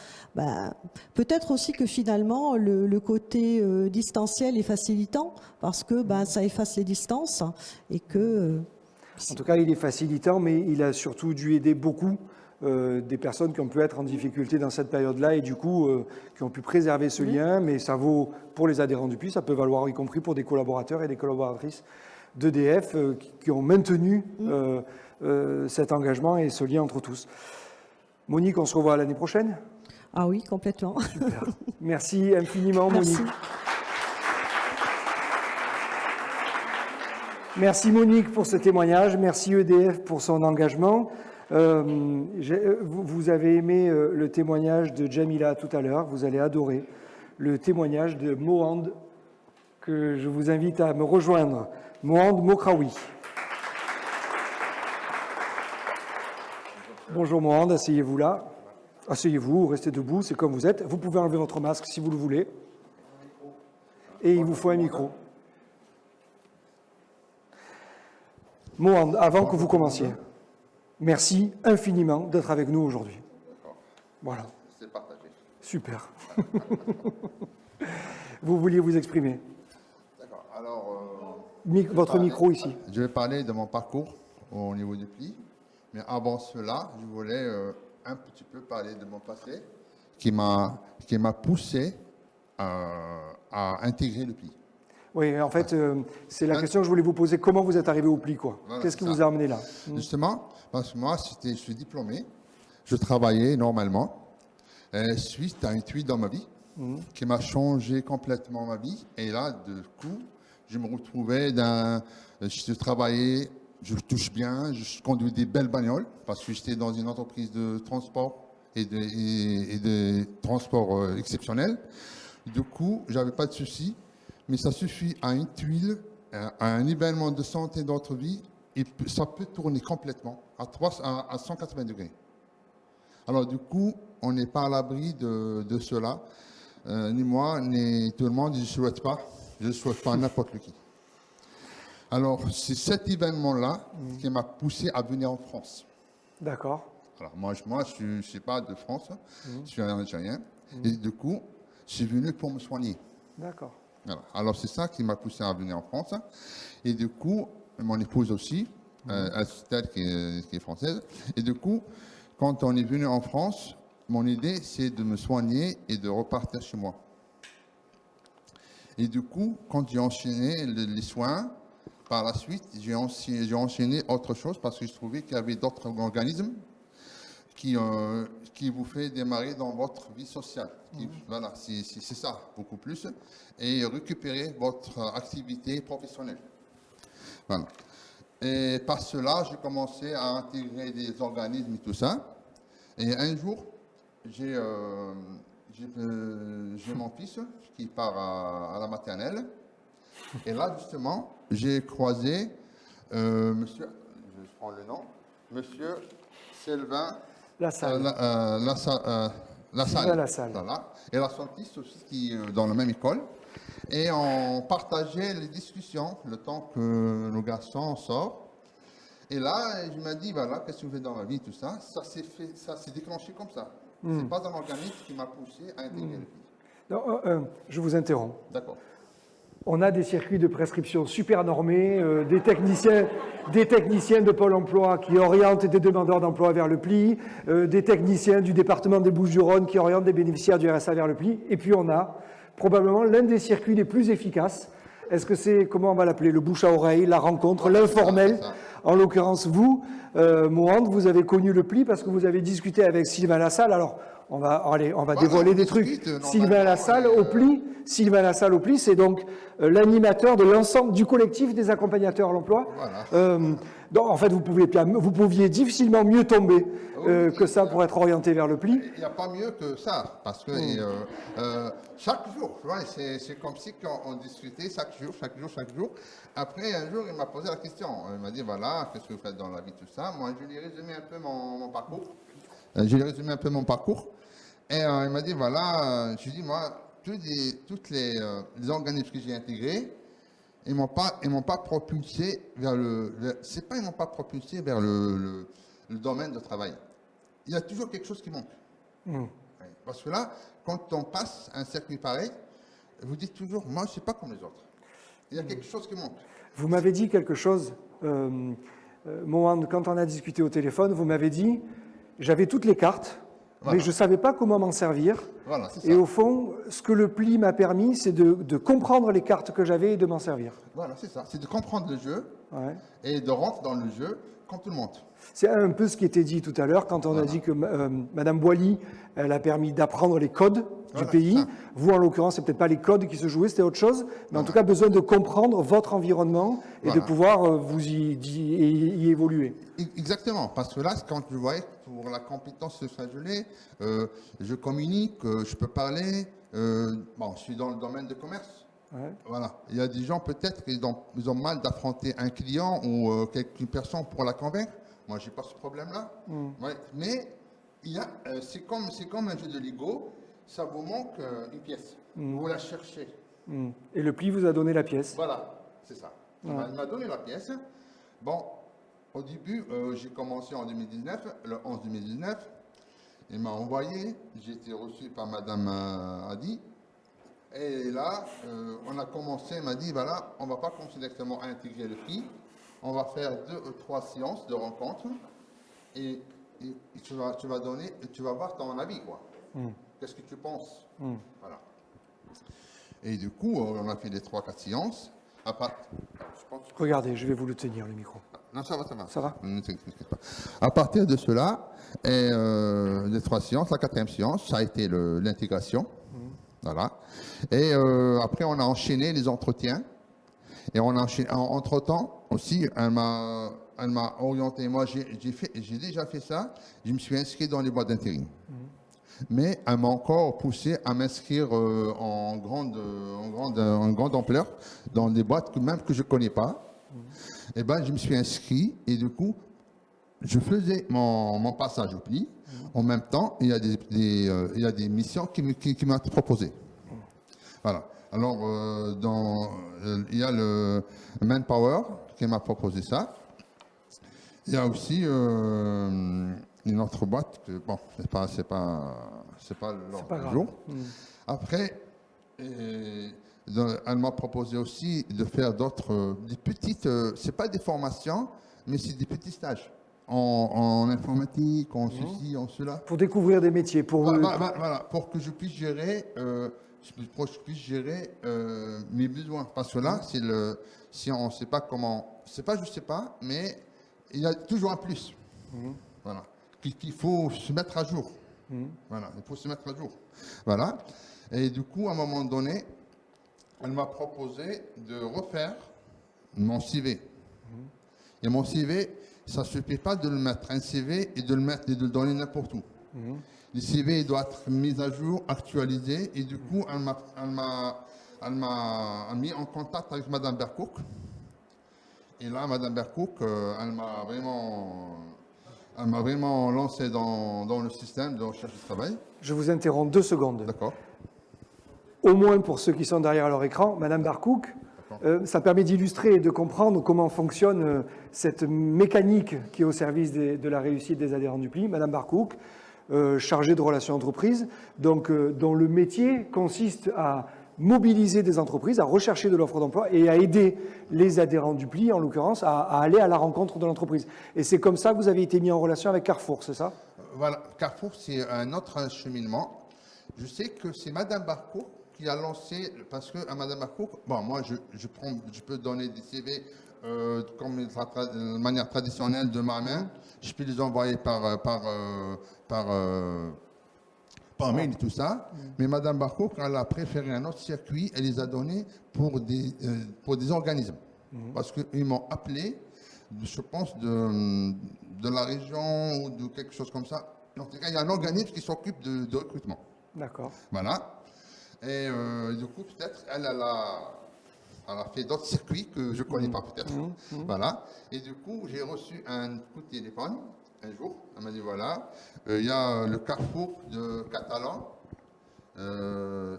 Peut-être aussi que finalement, le côté distanciel est facilitant parce que ça efface les distances et que... En tout cas, il est facilitant, mais il a surtout dû aider beaucoup des personnes qui ont pu être en difficulté dans cette période-là et du coup qui ont pu préserver ce lien, mais ça vaut pour les adhérents du PLI, ça peut valoir y compris pour des collaborateurs et des collaboratrices d'EDF qui ont maintenu cet engagement et ce lien entre tous. Monique, on se revoit l'année prochaine? Ah oui, complètement. Super. Merci infiniment, Merci. Monique. Merci Monique pour ce témoignage, merci EDF pour son engagement. Vous avez aimé le témoignage de Jamila tout à l'heure, vous allez adorer le témoignage de Mohand, que je vous invite à me rejoindre. Mohand Mokraoui. Bonjour Mohand, asseyez-vous là. Asseyez-vous, restez debout, c'est comme vous êtes. Vous pouvez enlever votre masque si vous le voulez. Et il vous faut un micro. Mohand, avant que vous commenciez, merci infiniment d'être avec nous aujourd'hui. Voilà. C'est partagé. Super. Vous vouliez vous exprimer. D'accord. Alors, Votre micro ici. je vais parler de mon parcours au niveau du PLI. Mais avant cela, je voulais un petit peu parler de mon passé qui m'a poussé à intégrer le PLI. Oui, en fait, c'est la question que je voulais vous poser. Comment vous êtes arrivé au PLI, quoi? Voilà, Qu'est-ce qui c'est vous ça. a amené là? Justement, parce que moi, je suis diplômé, je travaillais normalement, suite à une tuile dans ma vie qui m'a changé complètement ma vie. Et là, de coup, je me retrouvais je travaillais, je touche bien, je conduis des belles bagnoles parce que j'étais dans une entreprise de transport et de transport exceptionnel. Du coup, j'avais pas de soucis. Mais ça suffit à une tuile, à un événement de santé dans notre vie, et ça peut tourner complètement à 180 degrés. Alors du coup, on n'est pas à l'abri de cela, ni moi, ni tout le monde, je ne souhaite pas n'importe qui. Alors c'est cet événement-là qui m'a poussé à venir en France. D'accord. Alors moi je ne suis pas de France, je suis un Algérien, et du coup, je suis venu pour me soigner. D'accord. Voilà. Alors c'est ça qui m'a poussé à venir en France. Et du coup, mon épouse aussi, Estelle qui est française. Et du coup, quand on est venu en France, mon idée c'est de me soigner et de repartir chez moi. Et du coup, quand j'ai enchaîné les soins, par la suite, j'ai enchaîné autre chose parce que je trouvais qu'il y avait d'autres organismes qui vous fait démarrer dans votre vie sociale. Voilà, c'est ça, beaucoup plus. Et récupérer votre activité professionnelle. Voilà. Et par cela, j'ai commencé à intégrer des organismes et tout ça. Et un jour, j'ai mon fils qui part à la maternelle. Et là, justement, j'ai croisé monsieur, je prends le nom, monsieur Sylvain Lassalle. Lassalle. Voilà. Et la son fils aussi qui est dans la même école. Et on partageait les discussions le temps que nos garçons sortent. Et là, je me dis, voilà, qu'est-ce que tu fais dans ma vie, tout ça. Ça s'est déclenché comme ça. C'est pas un organisme qui m'a poussé à intégrer le pays. Non, je vous interromps. D'accord. On a des circuits de prescription super normés, des techniciens de Pôle emploi qui orientent des demandeurs d'emploi vers le PLI, des techniciens du département des Bouches-du-Rhône qui orientent des bénéficiaires du RSA vers le PLI. Et puis on a probablement l'un des circuits les plus efficaces. Est-ce que c'est, comment on va l'appeler, le bouche à oreille, la rencontre, l'informel? En l'occurrence, vous, Mohand, vous avez connu le PLI parce que vous avez discuté avec Sylvain Lassalle. Alors, on va dévoiler des trucs. Sylvain Lassalle au PLI, c'est donc l'animateur de l'ensemble du collectif des accompagnateurs à l'emploi. Voilà. Donc, en fait, vous pouviez difficilement mieux tomber que ça pour être orienté vers le PLI. Il n'y a pas mieux que ça, parce que chaque jour, tu vois, c'est comme si on discutait chaque jour. Après, un jour, il m'a posé la question. Il m'a dit, voilà, qu'est-ce que vous faites dans la vie, tout ça. Moi, je lui ai résumé un peu mon parcours. Et il m'a dit, voilà, je lui ai dit, moi, toutes les organismes que j'ai intégrés, ils m'ont pas propulsé vers ils m'ont pas propulsé vers le domaine de travail. Il y a toujours quelque chose qui manque. Ouais. Parce que là, quand on passe un circuit pareil, vous dites toujours, moi, je ne suis pas comme les autres. Il y a quelque chose qui manque. Vous m'avez dit quelque chose, Mohand, quand on a discuté au téléphone, vous m'avez dit, j'avais toutes les cartes, mais je ne savais pas comment m'en servir. Voilà, c'est ça. Et au fond, ce que le PLI m'a permis, c'est de comprendre les cartes que j'avais et de m'en servir. Voilà, c'est ça. C'est de comprendre le jeu et de rentrer dans le jeu comme tout le monde. C'est un peu ce qui était dit tout à l'heure quand on a dit que Madame Boilly, elle a permis d'apprendre les codes du pays. Vous, en l'occurrence, c'est peut-être pas les codes qui se jouaient, c'était autre chose. Mais en tout cas, besoin de comprendre votre environnement et de pouvoir vous y évoluer. Exactement. Parce que là, quand je voyais pour la compétence sociale, je communique, je peux parler. Je suis dans le domaine de commerce. Ouais. Voilà. Il y a des gens, peut-être, ils ont mal d'affronter un client ou une personne pour la convaincre. Moi, je n'ai pas ce problème-là. Ouais. Mais c'est comme un jeu de Lego. Ça vous manque une pièce. Vous la cherchez. Et le PLI vous a donné la pièce. Voilà, c'est ça. Il m'a donné la pièce. Bon, au début, j'ai commencé en 2019, le 11 2019. Il m'a envoyé. J'ai été reçu par Madame Hadi. Et là, on a commencé, elle m'a dit, voilà, on ne va pas commencer directement à intégrer le PLI. On va faire 2 ou 3 séances de rencontres. Et tu vas voir ton avis, quoi. Qu'est-ce que tu penses? Voilà. Et du coup, on a fait les 3-4 séances. Regardez, je vais vous le tenir, le micro. Non, ça va. Ça va? Ne t'inquiète pas. À partir de cela, les 3 séances, la 4e séance, ça a été l'intégration. Voilà. Et après, on a enchaîné les entretiens. Et on a enchaîné. Entre-temps, aussi, elle m'a orienté. Moi, j'ai déjà fait ça. Je me suis inscrit dans les boîtes d'intérim. Mais elle m'a encore poussé à m'inscrire en grande ampleur dans des boîtes même que je ne connais pas. Et ben, je me suis inscrit et du coup, je faisais mon passage au PLI. En même temps, il y a des missions qui m'ont proposées. Voilà. Alors, il y a le Manpower qui m'a proposé ça. Il y a aussi une autre boîte que, bon, c'est pas l'ordre du jour. Après, elle m'a proposé aussi de faire des petites, c'est pas des formations, mais c'est des petits stages en informatique, en ceci, en cela. Pour découvrir des métiers, voilà, pour que je puisse gérer, mes besoins. Parce que là, si on ne sait pas comment, c'est pas je sais pas, mais il y a toujours un plus. Voilà. Qu'il faut se mettre à jour. Voilà, il faut se mettre à jour. Voilà. Et du coup, à un moment donné, elle m'a proposé de refaire mon CV. Et mon CV, ça ne suffit pas de le mettre un CV et de le donner n'importe où. Le CV doit être mis à jour, actualisé. Et du coup, elle m'a mis en contact avec Madame Bercouk. Et là, Madame Bercouk, elle m'a vraiment lancé dans le système de recherche de travail. Je vous interromps 2 secondes. D'accord. Au moins pour ceux qui sont derrière leur écran, Madame Bercouk, Ça permet d'illustrer et de comprendre comment fonctionne cette mécanique qui est au service de la réussite des adhérents du pli. Madame Barcouk, chargée de relations entreprises, donc, dont le métier consiste à mobiliser des entreprises, à rechercher de l'offre d'emploi et à aider les adhérents du pli, en l'occurrence, à aller à la rencontre de l'entreprise. Et c'est comme ça que vous avez été mis en relation avec Carrefour, c'est ça? Voilà, Carrefour, c'est un autre cheminement. Je sais que c'est Madame Barcourt qui a lancé, parce que à Madame Barcourt, bon, moi, je peux donner des CV de manière traditionnelle de ma main. Je peux les envoyer par mail et tout ça. Mais Madame Barcourt, elle a préféré un autre circuit, elle les a donnés pour des organismes. Parce qu'ils m'ont appelé, je pense, de la région ou de quelque chose comme ça. En tout cas, il y a un organisme qui s'occupe de recrutement. D'accord. Voilà. Et du coup, peut-être, elle a fait d'autres circuits que je ne connais pas, peut-être. Voilà. Et du coup, j'ai reçu un coup de téléphone un jour. Elle m'a dit, voilà, il y a le Carrefour de Catalan.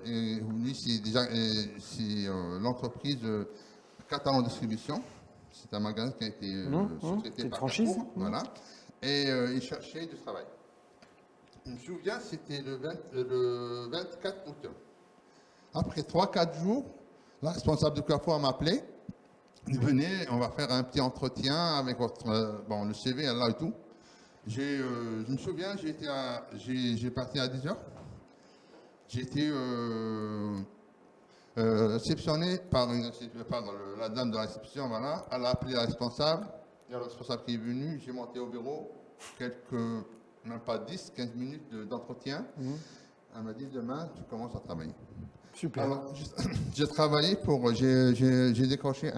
Et lui, c'est l'entreprise Catalan Distribution. C'est un magasin qui a été sous-traité par Carrefour. Voilà. Et il cherchait du travail. Je me souviens, c'était le 24 août. Après 3-4 jours, la responsable de Carrefour m'a appelé. Venez, on va faire un petit entretien avec votre le CV là et tout. Je me souviens, j'ai parti à 10h. J'ai été réceptionné par la dame de la réception. Voilà. Elle a appelé la responsable. Il y a le responsable qui est venu. J'ai monté au bureau. Même pas 10-15 minutes d'entretien. Elle m'a dit, demain, tu commences à travailler. Super. Alors, j'ai travaillé j'ai décroché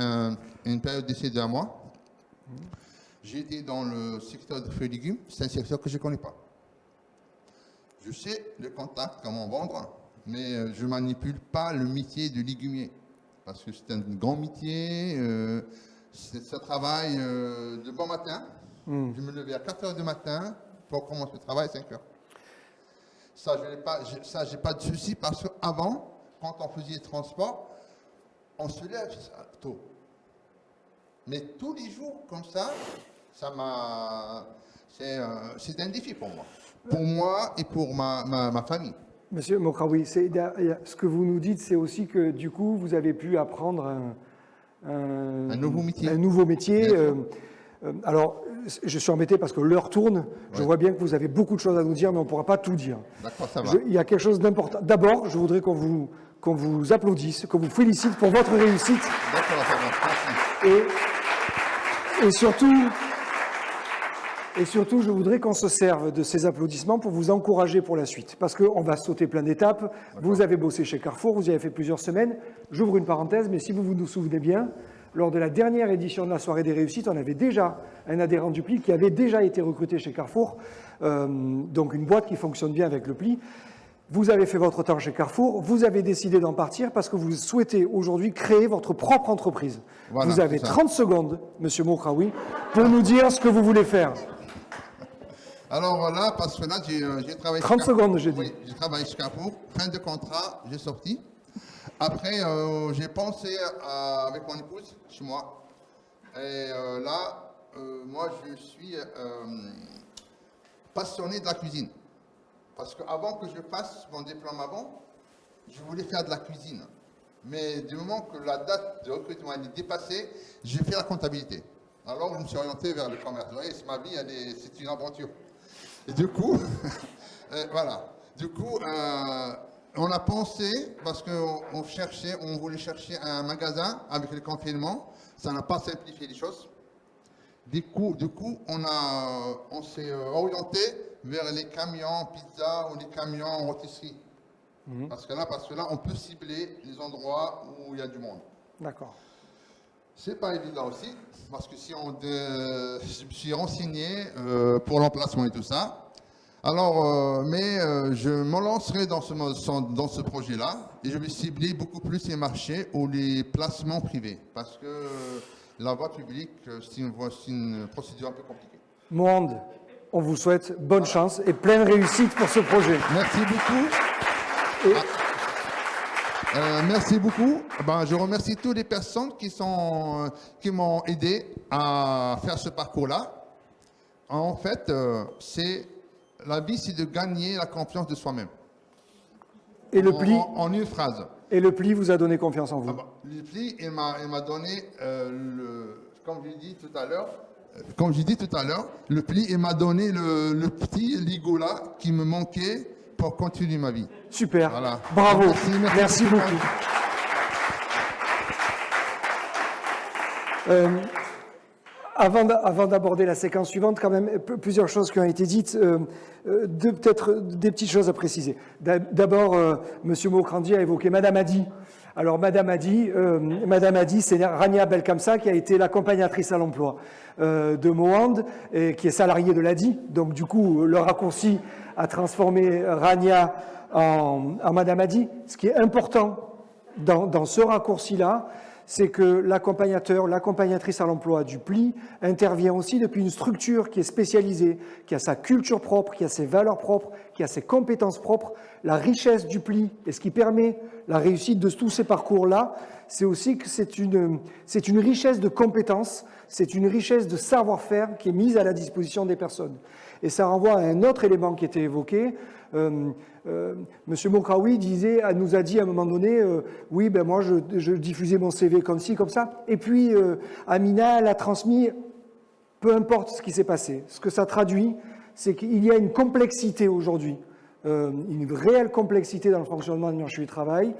une période d'essai d'1 mois. J'ai été dans le secteur de fruits et légumes. C'est un secteur que je ne connais pas. Je sais le contact, comment vendre, mais je ne manipule pas le métier de légumier. Parce que c'est un grand métier. Ça travaille de bon matin. Je me levais à 4h du matin pour commencer le travail à 5h. Ça, je n'ai pas de souci parce qu'avant, quand on faisait les transports, on se lève tôt. Mais tous les jours, comme ça, c'est un défi pour moi. Pour moi et pour ma famille. Monsieur Mokraoui, ce que vous nous dites, c'est aussi que du coup, vous avez pu apprendre un nouveau métier. Alors, je suis embêté parce que l'heure tourne. Ouais. Je vois bien que vous avez beaucoup de choses à nous dire, mais on ne pourra pas tout dire. D'accord, ça va. Il y a quelque chose d'important. D'abord, je voudrais qu'on vous applaudisse, qu'on vous félicite pour votre réussite. D'accord, ça va. Et surtout, je voudrais qu'on se serve de ces applaudissements pour vous encourager pour la suite. Parce qu'on va sauter plein d'étapes. Vous avez bossé chez Carrefour, vous y avez fait plusieurs semaines. J'ouvre une parenthèse, mais si vous vous souvenez bien, lors de la dernière édition de la soirée des réussites, on avait déjà un adhérent du pli qui avait déjà été recruté chez Carrefour, donc une boîte qui fonctionne bien avec le pli. Vous avez fait votre temps chez Carrefour, vous avez décidé d'en partir parce que vous souhaitez aujourd'hui créer votre propre entreprise. Voilà, vous avez 30 secondes, Monsieur Mokraoui, pour nous dire ce que vous voulez faire. Alors là, parce que là, j'ai travaillé... 30 secondes, j'ai dit. Oui, j'ai travaillé chez Carrefour, fin de contrat, j'ai sorti. Après, j'ai pensé avec mon épouse, chez moi. Et là, moi, je suis passionné de la cuisine. Parce qu'avant que je fasse mon diplôme je voulais faire de la cuisine. Mais du moment que la date de recrutement est dépassée, j'ai fait la comptabilité. Alors, je me suis orienté vers le commerce. Vous voyez, ma vie, c'est une aventure. Et du coup, voilà. Du coup, on a pensé, parce qu'on voulait chercher un magasin avec le confinement, ça n'a pas simplifié les choses. Du coup, on s'est orienté vers les camions pizza ou les camions rôtisserie. Parce que là, on peut cibler les endroits où il y a du monde. D'accord. C'est pas évident aussi, parce que je me suis renseigné pour l'emplacement et tout ça. Alors, je me lancerai dans ce projet-là et je vais cibler beaucoup plus les marchés ou les placements privés, parce que la voie publique, c'est une procédure un peu compliquée. Mohand, on vous souhaite bonne chance et pleine réussite pour ce projet. Merci beaucoup. Merci beaucoup. Je remercie toutes les personnes qui m'ont aidé à faire ce parcours-là. En fait, la vie, c'est de gagner la confiance de soi-même. Et le pli, en une phrase. et le pli vous a donné confiance en vous. Le pli, il m'a donné, comme j'ai dit tout à l'heure, le pli, il m'a donné le petit ligola qui me manquait pour continuer ma vie. Super, Voilà. bravo, Merci beaucoup. Avant d'aborder la séquence suivante, quand même, plusieurs choses qui ont été dites, peut-être des petites choses à préciser. D'abord, M. Mokrandi a évoqué Madame Hadi. Alors, Madame Hadi, c'est Rania Belkamsa, qui a été l'accompagnatrice à l'emploi de Mohand, et qui est salariée de l'ADI. Donc, du coup, le raccourci a transformé Rania en Madame Hadi. Ce qui est important dans ce raccourci-là, c'est que l'accompagnateur, l'accompagnatrice à l'emploi du PLI intervient aussi depuis une structure qui est spécialisée, qui a sa culture propre, qui a ses valeurs propres, qui a ses compétences propres. La richesse du PLI et ce qui permet la réussite de tous ces parcours-là, c'est aussi que c'est une richesse de compétences, c'est une richesse de savoir-faire qui est mise à la disposition des personnes. Et ça renvoie à un autre élément qui était évoqué. Monsieur Mokraoui nous a dit à un moment donné, oui, ben moi je diffusais mon CV comme ci, comme ça. Et puis Amina l'a transmis, peu importe ce qui s'est passé. Ce que ça traduit, c'est qu'il y a une complexité aujourd'hui, une réelle complexité dans le fonctionnement du marché du travail.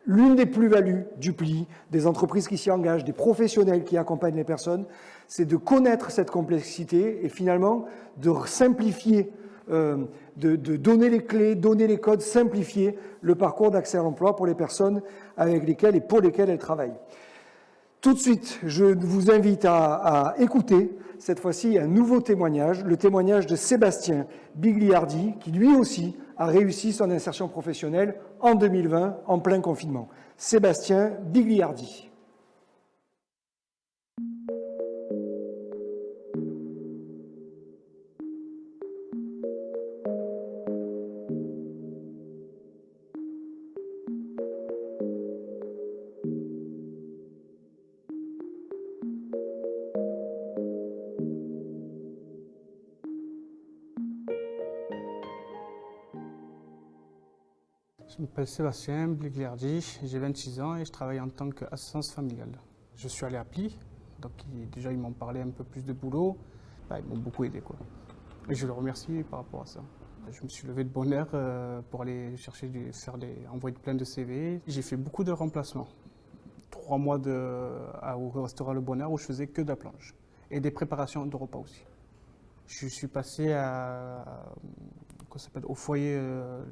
L'une des plus-values du PLI, des entreprises qui s'y engagent, des professionnels qui accompagnent les personnes, c'est de connaître cette complexité et finalement de simplifier, de donner les clés, donner les codes, simplifier le parcours d'accès à l'emploi pour les personnes avec lesquelles et pour lesquelles elles travaillent. Tout de suite, je vous invite à écouter, cette fois-ci, un nouveau témoignage, le témoignage de Sébastien Bigliardi, qui lui aussi a réussi son insertion professionnelle en 2020, en plein confinement. Sébastien Bigliardi. Je m'appelle Sébastien Bigliardi, j'ai 26 ans et je travaille en tant qu'assistance familiale. Je suis allé à PLI, donc déjà ils m'ont parlé un peu plus de boulot, ils m'ont beaucoup aidé quoi. Et je les remercie par rapport à ça. Je me suis levé de bonne heure pour aller chercher, envoyer plein de CV. J'ai fait beaucoup de remplacements. 3 mois au restaurant Le Bonheur où je faisais que de la plonge et des préparations de repas aussi. Je suis passé au foyer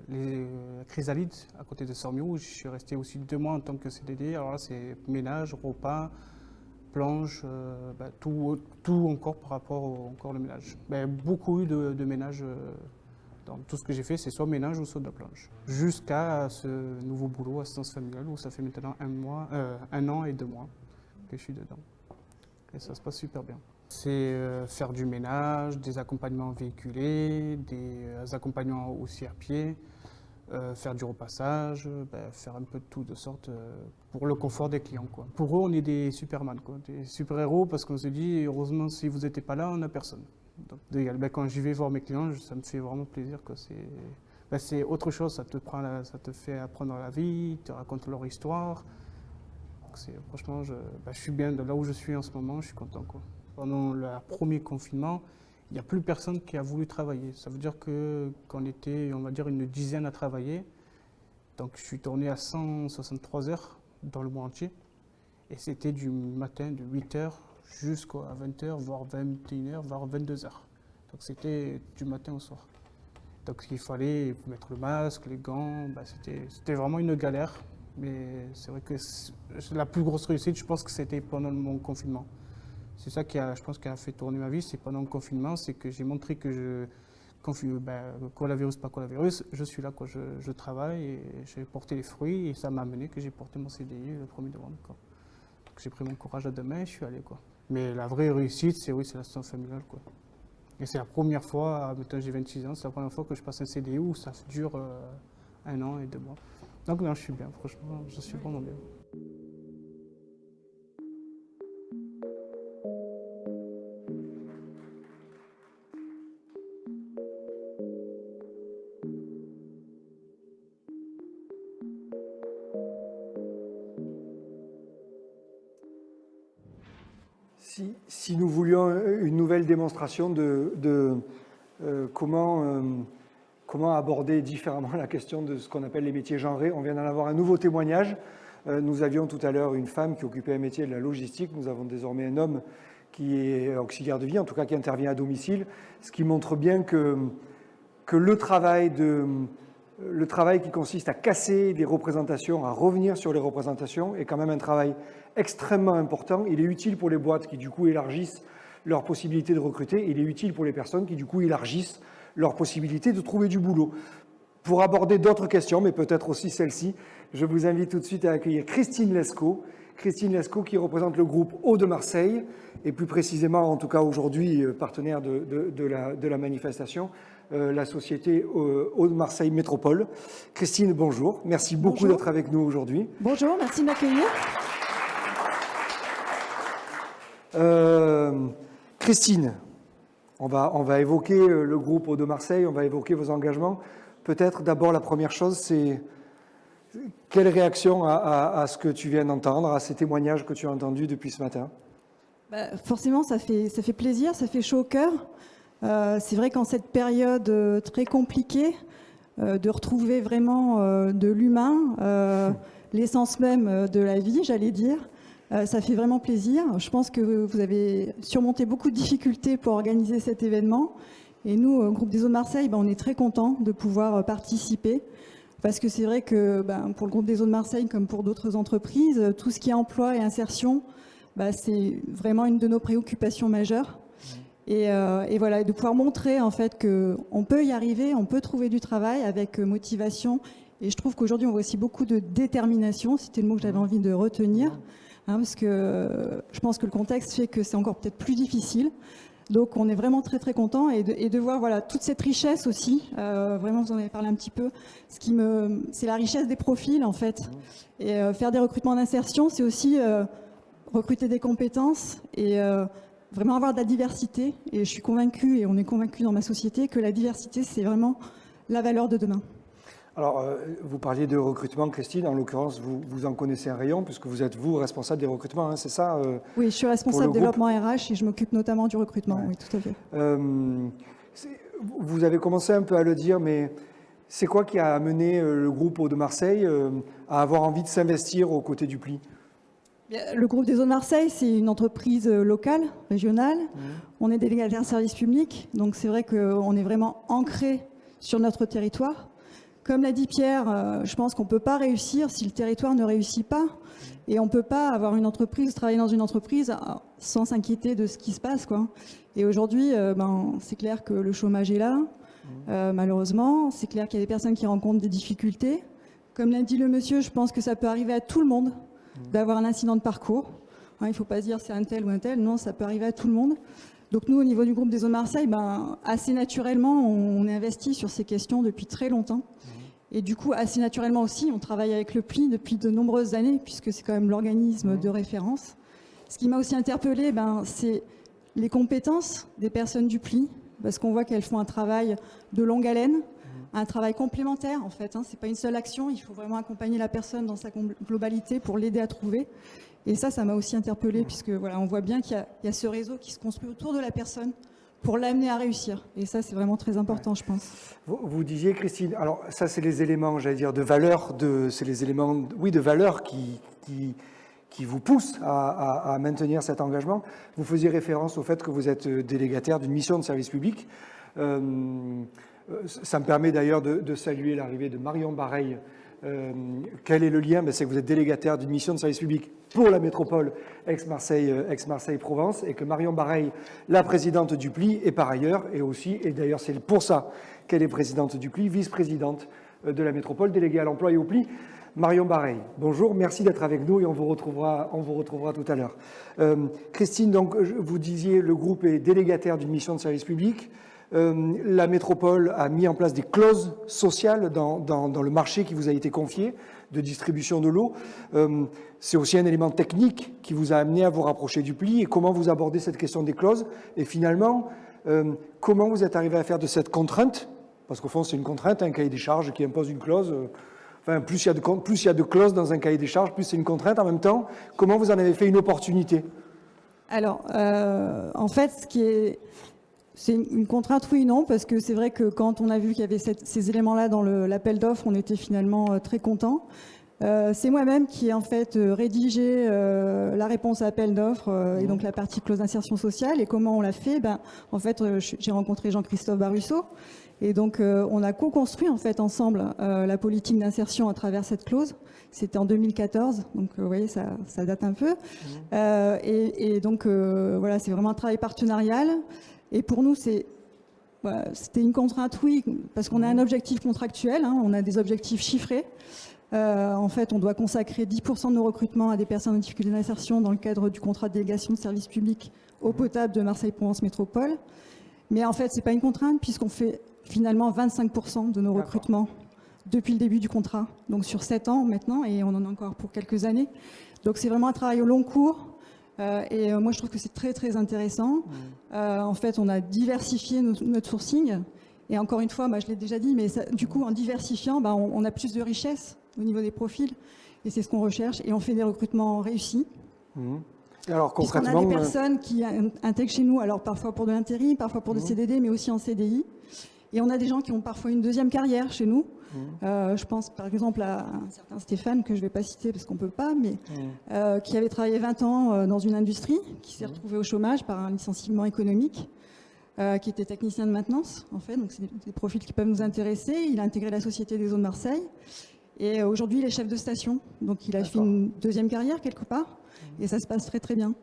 les Chrysalides à côté de Sormiou où je suis resté aussi 2 mois en tant que CDD. Alors là c'est ménage, repas, planche, tout encore par rapport au ménage. Beaucoup eu de ménage dans tout ce que j'ai fait, c'est soit ménage ou soit de la planche. Jusqu'à ce nouveau boulot, assistance familiale, où ça fait maintenant 1 an et 2 mois que je suis dedans. Et ça se passe super bien. C'est faire du ménage, des accompagnements véhiculés, des accompagnements aussi à pied, faire du repassage, faire un peu de tout de sorte pour le confort des clients, quoi. Pour eux, on est des superman, quoi, des super-héros parce qu'on se dit, heureusement, si vous n'étiez pas là, on n'a personne. Donc, quand j'y vais voir mes clients, ça me fait vraiment plaisir. C'est autre chose, ça te fait apprendre la vie, te raconte leur histoire. Franchement, je suis bien de là où je suis en ce moment, je suis content, quoi. Pendant le premier confinement, il n'y a plus personne qui a voulu travailler. Ça veut dire qu'on était, on va dire, une dizaine à travailler. Donc je suis tourné à 163 heures dans le mois entier. Et c'était du matin de 8h jusqu'à 20h, voire 21h, voire 22h. Donc c'était du matin au soir. Donc il fallait mettre le masque, les gants. C'était vraiment une galère. Mais c'est vrai que la plus grosse réussite, je pense que c'était pendant mon confinement. C'est ça qui a fait tourner ma vie, c'est pendant le confinement, c'est que j'ai montré que coronavirus, pas coronavirus, je suis là, quoi, je travaille et j'ai porté les fruits et ça m'a amené que j'ai porté mon CDI le 1er novembre. Quoi. Donc j'ai pris mon courage à deux mains et je suis allé, quoi. Mais la vraie réussite, c'est l'assistance familiale, quoi. Et c'est la première fois, maintenant j'ai 26 ans, c'est la première fois que je passe un CDI où ça dure 1 an et 2 mois. Donc non, je suis bien, franchement, je suis vraiment bien. Si nous voulions une nouvelle démonstration de comment aborder différemment la question de ce qu'on appelle les métiers genrés, on vient d'en avoir un nouveau témoignage. Nous avions tout à l'heure une femme qui occupait un métier de la logistique. Nous avons désormais un homme qui est auxiliaire de vie, en tout cas qui intervient à domicile, ce qui montre bien que le travail qui consiste à casser des représentations, à revenir sur les représentations, est quand même un travail extrêmement important. Il est utile pour les boîtes qui, du coup, élargissent leurs possibilités de recruter. Il est utile pour les personnes qui, du coup, élargissent leurs possibilités de trouver du boulot. Pour aborder d'autres questions, mais peut-être aussi celle-ci, je vous invite tout de suite à accueillir Christine Lescaut. Christine Lescaut qui représente le groupe Eau de Marseille, et plus précisément, en tout cas aujourd'hui, partenaire de la manifestation, la société Eau de Marseille Métropole. Christine, bonjour. Merci beaucoup d'être avec nous aujourd'hui. Bonjour, merci de m'accueillir. Christine, on va évoquer le groupe Eau de Marseille, on va évoquer vos engagements. Peut-être d'abord la première chose, c'est quelle réaction à ce que tu viens d'entendre, à ces témoignages que tu as entendus depuis ce matin? Forcément, ça fait plaisir, ça fait chaud au cœur. C'est vrai qu'en cette période très compliquée, de retrouver vraiment de l'humain, l'essence même de la vie, j'allais dire, ça fait vraiment plaisir. Je pense que vous avez surmonté beaucoup de difficultés pour organiser cet événement. Et nous, au groupe des Eaux de Marseille, on est très contents de pouvoir participer. Parce que c'est vrai que pour le groupe des Eaux de Marseille, comme pour d'autres entreprises, tout ce qui est emploi et insertion, c'est vraiment une de nos préoccupations majeures. Et voilà, de pouvoir montrer en fait qu'on peut y arriver, on peut trouver du travail avec motivation. Et je trouve qu'aujourd'hui, on voit aussi beaucoup de détermination, c'était le mot que j'avais envie de retenir. Parce que je pense que le contexte fait que c'est encore peut-être plus difficile. Donc on est vraiment très très content et de voir voilà toute cette richesse aussi. Vraiment, vous en avez parlé un petit peu. C'est la richesse des profils en fait. Et faire des recrutements d'insertion, c'est aussi recruter des compétences et vraiment avoir de la diversité. Et je suis convaincue et on est convaincus dans ma société que la diversité, c'est vraiment la valeur de demain. Alors, vous parliez de recrutement, Christine. En l'occurrence, vous en connaissez un rayon, puisque vous êtes, vous, responsable des recrutements, hein, c'est ça Oui, je suis responsable développement RH et je m'occupe notamment du recrutement, ouais. Oui, tout à fait. Vous avez commencé un peu à le dire, mais c'est quoi qui a amené le groupe Eau de Marseille à avoir envie de s'investir aux côtés du PLI? Le groupe des Eaux de Marseille, c'est une entreprise locale, régionale. On est délégataire service public, donc c'est vrai qu'on est vraiment ancré sur notre territoire. Comme l'a dit Pierre, je pense qu'on ne peut pas réussir si le territoire ne réussit pas. Et on ne peut pas avoir une entreprise, travailler dans une entreprise sans s'inquiéter de ce qui se passe, quoi. Et aujourd'hui, c'est clair que le chômage est là, malheureusement. C'est clair qu'il y a des personnes qui rencontrent des difficultés. Comme l'a dit le monsieur, je pense que ça peut arriver à tout le monde d'avoir un incident de parcours. Il ne faut pas se dire c'est un tel ou un tel. Non, ça peut arriver à tout le monde. Donc nous, au niveau du groupe des Eaux de Marseille, assez naturellement, on est investi sur ces questions depuis très longtemps. Et du coup, assez naturellement aussi, on travaille avec le PLI depuis de nombreuses années, puisque c'est quand même l'organisme de référence. Ce qui m'a aussi interpellée, c'est les compétences des personnes du PLI, parce qu'on voit qu'elles font un travail de longue haleine, un travail complémentaire en fait. C'est pas une seule action, il faut vraiment accompagner la personne dans sa globalité pour l'aider à trouver. Et ça m'a aussi interpellée, puisque voilà, on voit bien qu'il y a ce réseau qui se construit autour de la personne pour l'amener à réussir. Et ça, c'est vraiment très important, je pense. Vous disiez, Christine, alors ça, c'est les éléments, j'allais dire, de valeur, c'est les éléments, oui, de valeur qui vous poussent à maintenir cet engagement. Vous faisiez référence au fait que vous êtes délégataire d'une mission de service public. Ça me permet d'ailleurs de saluer l'arrivée de Marion Bareil. Quel est le lien? C'est que vous êtes délégataire d'une mission de service public pour la métropole Aix-Marseille-Provence et que Marion Bareil, la présidente du PLI, est par ailleurs, et d'ailleurs c'est pour ça qu'elle est présidente du PLI, vice-présidente de la métropole, déléguée à l'emploi et au PLI. Marion Bareil, bonjour, merci d'être avec nous et on vous retrouvera tout à l'heure. Christine, donc, vous disiez le groupe est délégataire d'une mission de service public. La métropole a mis en place des clauses sociales dans le marché qui vous a été confié de distribution de l'eau. C'est aussi un élément technique qui vous a amené à vous rapprocher du pli. Et comment vous abordez cette question des clauses? Et finalement, comment vous êtes arrivé à faire de cette contrainte, parce qu'au fond c'est une contrainte, un cahier des charges qui impose une clause, enfin plus il y a de clauses dans un cahier des charges, plus c'est une contrainte. En même temps, comment vous en avez fait une opportunité? Alors, en fait, c'est une contrainte, oui et non, parce que c'est vrai que quand on a vu qu'il y avait ces éléments-là dans l'appel d'offres, on était finalement très contents. C'est moi-même qui ai en fait rédigé la réponse à appel d'offres et donc la partie clause d'insertion sociale. Et comment on l'a fait? En fait, j'ai rencontré Jean-Christophe Barusso et donc on a co-construit en fait ensemble la politique d'insertion à travers cette clause. C'était en 2014, donc vous voyez, ça date un peu. Et donc voilà, c'est vraiment un travail partenarial. Et pour nous, c'était une contrainte, oui, parce qu'on a un objectif contractuel, hein, on a des objectifs chiffrés. En fait, on doit consacrer 10% de nos recrutements à des personnes en difficulté d'insertion dans le cadre du contrat de délégation de service public eau potable de Marseille-Provence Métropole. Mais en fait, ce n'est pas une contrainte puisqu'on fait finalement 25% de nos recrutements depuis le début du contrat. Donc sur 7 ans maintenant, et on en a encore pour quelques années. Donc c'est vraiment un travail au long cours. Et moi, je trouve que c'est très, très intéressant. En fait, on a diversifié notre sourcing. Et encore une fois, je l'ai déjà dit, mais ça, du coup, en diversifiant, on a plus de richesse au niveau des profils. Et c'est ce qu'on recherche. Et on fait des recrutements réussis. Et alors, concrètement, on a des personnes qui intègrent chez nous, alors parfois pour de l'intérim, parfois pour des CDD, mais aussi en CDI. Et on a des gens qui ont parfois une deuxième carrière chez nous. Je pense par exemple à un certain Stéphane, que je ne vais pas citer parce qu'on ne peut pas, mais qui avait travaillé 20 ans dans une industrie, qui s'est retrouvé au chômage par un licenciement économique, qui était technicien de maintenance, en fait. Donc c'est des profils qui peuvent nous intéresser. Il a intégré la Société des eaux de Marseille. Et aujourd'hui, il est chef de station. Donc il a fait une deuxième carrière quelque part. Et ça se passe très très bien.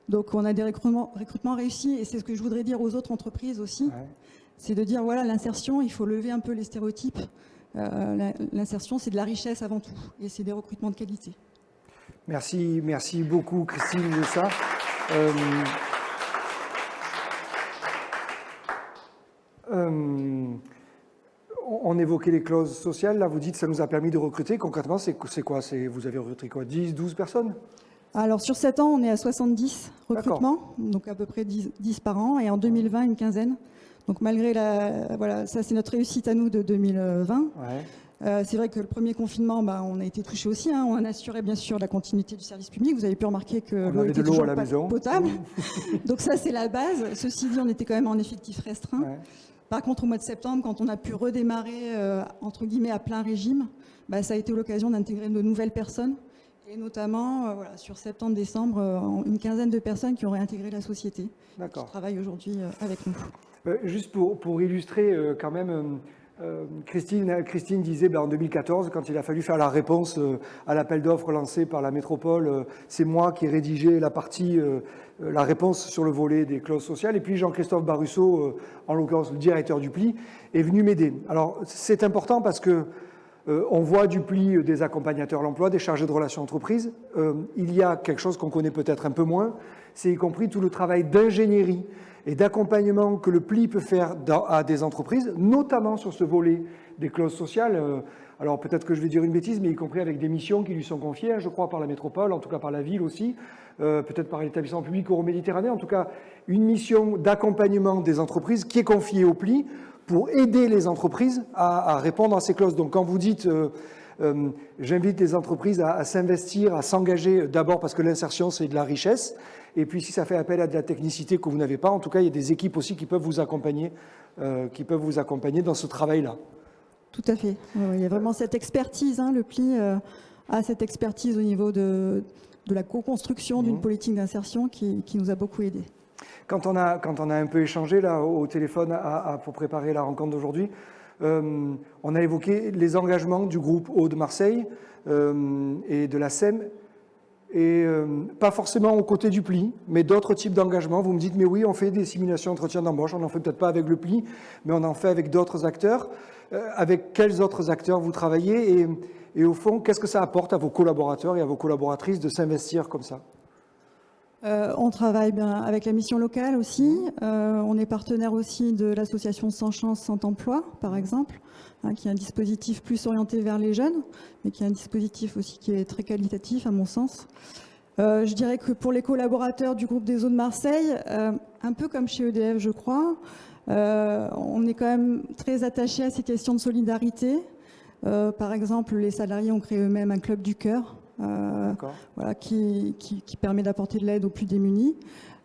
Donc on a des recrutements réussis. Et c'est ce que je voudrais dire aux autres entreprises aussi. C'est de dire, voilà, l'insertion, il faut lever un peu les stéréotypes. L'insertion, c'est de la richesse avant tout, et c'est des recrutements de qualité. Merci beaucoup, Christine, de ça. On évoquait les clauses sociales, là vous dites que ça nous a permis de recruter. Concrètement, c'est quoi? Vous avez recruté quoi, 10, 12 personnes? Alors sur 7 ans, on est à 70 recrutements, donc à peu près 10 par an, et en 2020, une quinzaine. Donc malgré voilà, ça c'est notre réussite à nous de 2020. C'est vrai que le premier confinement, on a été touché aussi. Hein. On assurait bien sûr la continuité du service public. Vous avez pu remarquer que l'eau était toujours pas potable. Donc ça c'est la base. Ceci dit, on était quand même en effectif restreint. Par contre, au mois de septembre, quand on a pu redémarrer entre guillemets à plein régime, ça a été l'occasion d'intégrer de nouvelles personnes. Et notamment, voilà, sur septembre-décembre, une quinzaine de personnes qui auraient intégré la société, qui travaillent aujourd'hui avec nous. Juste pour illustrer quand même, Christine disait en 2014, quand il a fallu faire la réponse à l'appel d'offres lancé par la métropole, c'est moi qui ai rédigé la réponse sur le volet des clauses sociales. Et puis Jean-Christophe Barusso, en l'occurrence le directeur du pli, est venu m'aider. Alors c'est important parce que on voit du pli des accompagnateurs à l'emploi, des chargés de relations entreprises. Il y a quelque chose qu'on connaît peut-être un peu moins, c'est y compris tout le travail d'ingénierie et d'accompagnement que le pli peut faire à des entreprises, notamment sur ce volet des clauses sociales. Alors peut-être que je vais dire une bêtise, mais y compris avec des missions qui lui sont confiées, je crois, par la métropole, en tout cas par la ville aussi, peut-être par l'établissement public Euro-Méditerranée, en tout cas une mission d'accompagnement des entreprises qui est confiée au pli pour aider les entreprises à répondre à ces clauses. Donc quand vous dites j'invite les entreprises à s'investir, à s'engager, d'abord parce que l'insertion c'est de la richesse, et puis si ça fait appel à de la technicité que vous n'avez pas, en tout cas il y a des équipes aussi qui peuvent vous accompagner dans ce travail-là. Tout à fait. Il y a vraiment cette expertise, le pli a cette expertise au niveau de la co-construction d'une politique d'insertion qui nous a beaucoup aidés. Quand on a un peu échangé là au téléphone pour préparer la rencontre d'aujourd'hui, on a évoqué les engagements du groupe Eau de Marseille et de la SEM, et pas forcément aux côtés du pli, mais d'autres types d'engagements. Vous me dites, mais oui, on fait des simulations d'entretien d'embauche, on n'en fait peut-être pas avec le pli, mais on en fait avec d'autres acteurs. Avec quels autres acteurs vous travaillez et au fond, qu'est-ce que ça apporte à vos collaborateurs et à vos collaboratrices de s'investir comme ça ? On travaille bien avec la mission locale aussi. On est partenaire aussi de l'association Sans Chance, Sans Emploi, par exemple, qui est un dispositif plus orienté vers les jeunes, mais qui est un dispositif aussi qui est très qualitatif à mon sens. Je dirais que pour les collaborateurs du groupe des eaux de Marseille, un peu comme chez EDF, je crois, on est quand même très attaché à ces questions de solidarité. Par exemple, les salariés ont créé eux-mêmes un club du cœur, voilà, qui permet d'apporter de l'aide aux plus démunis.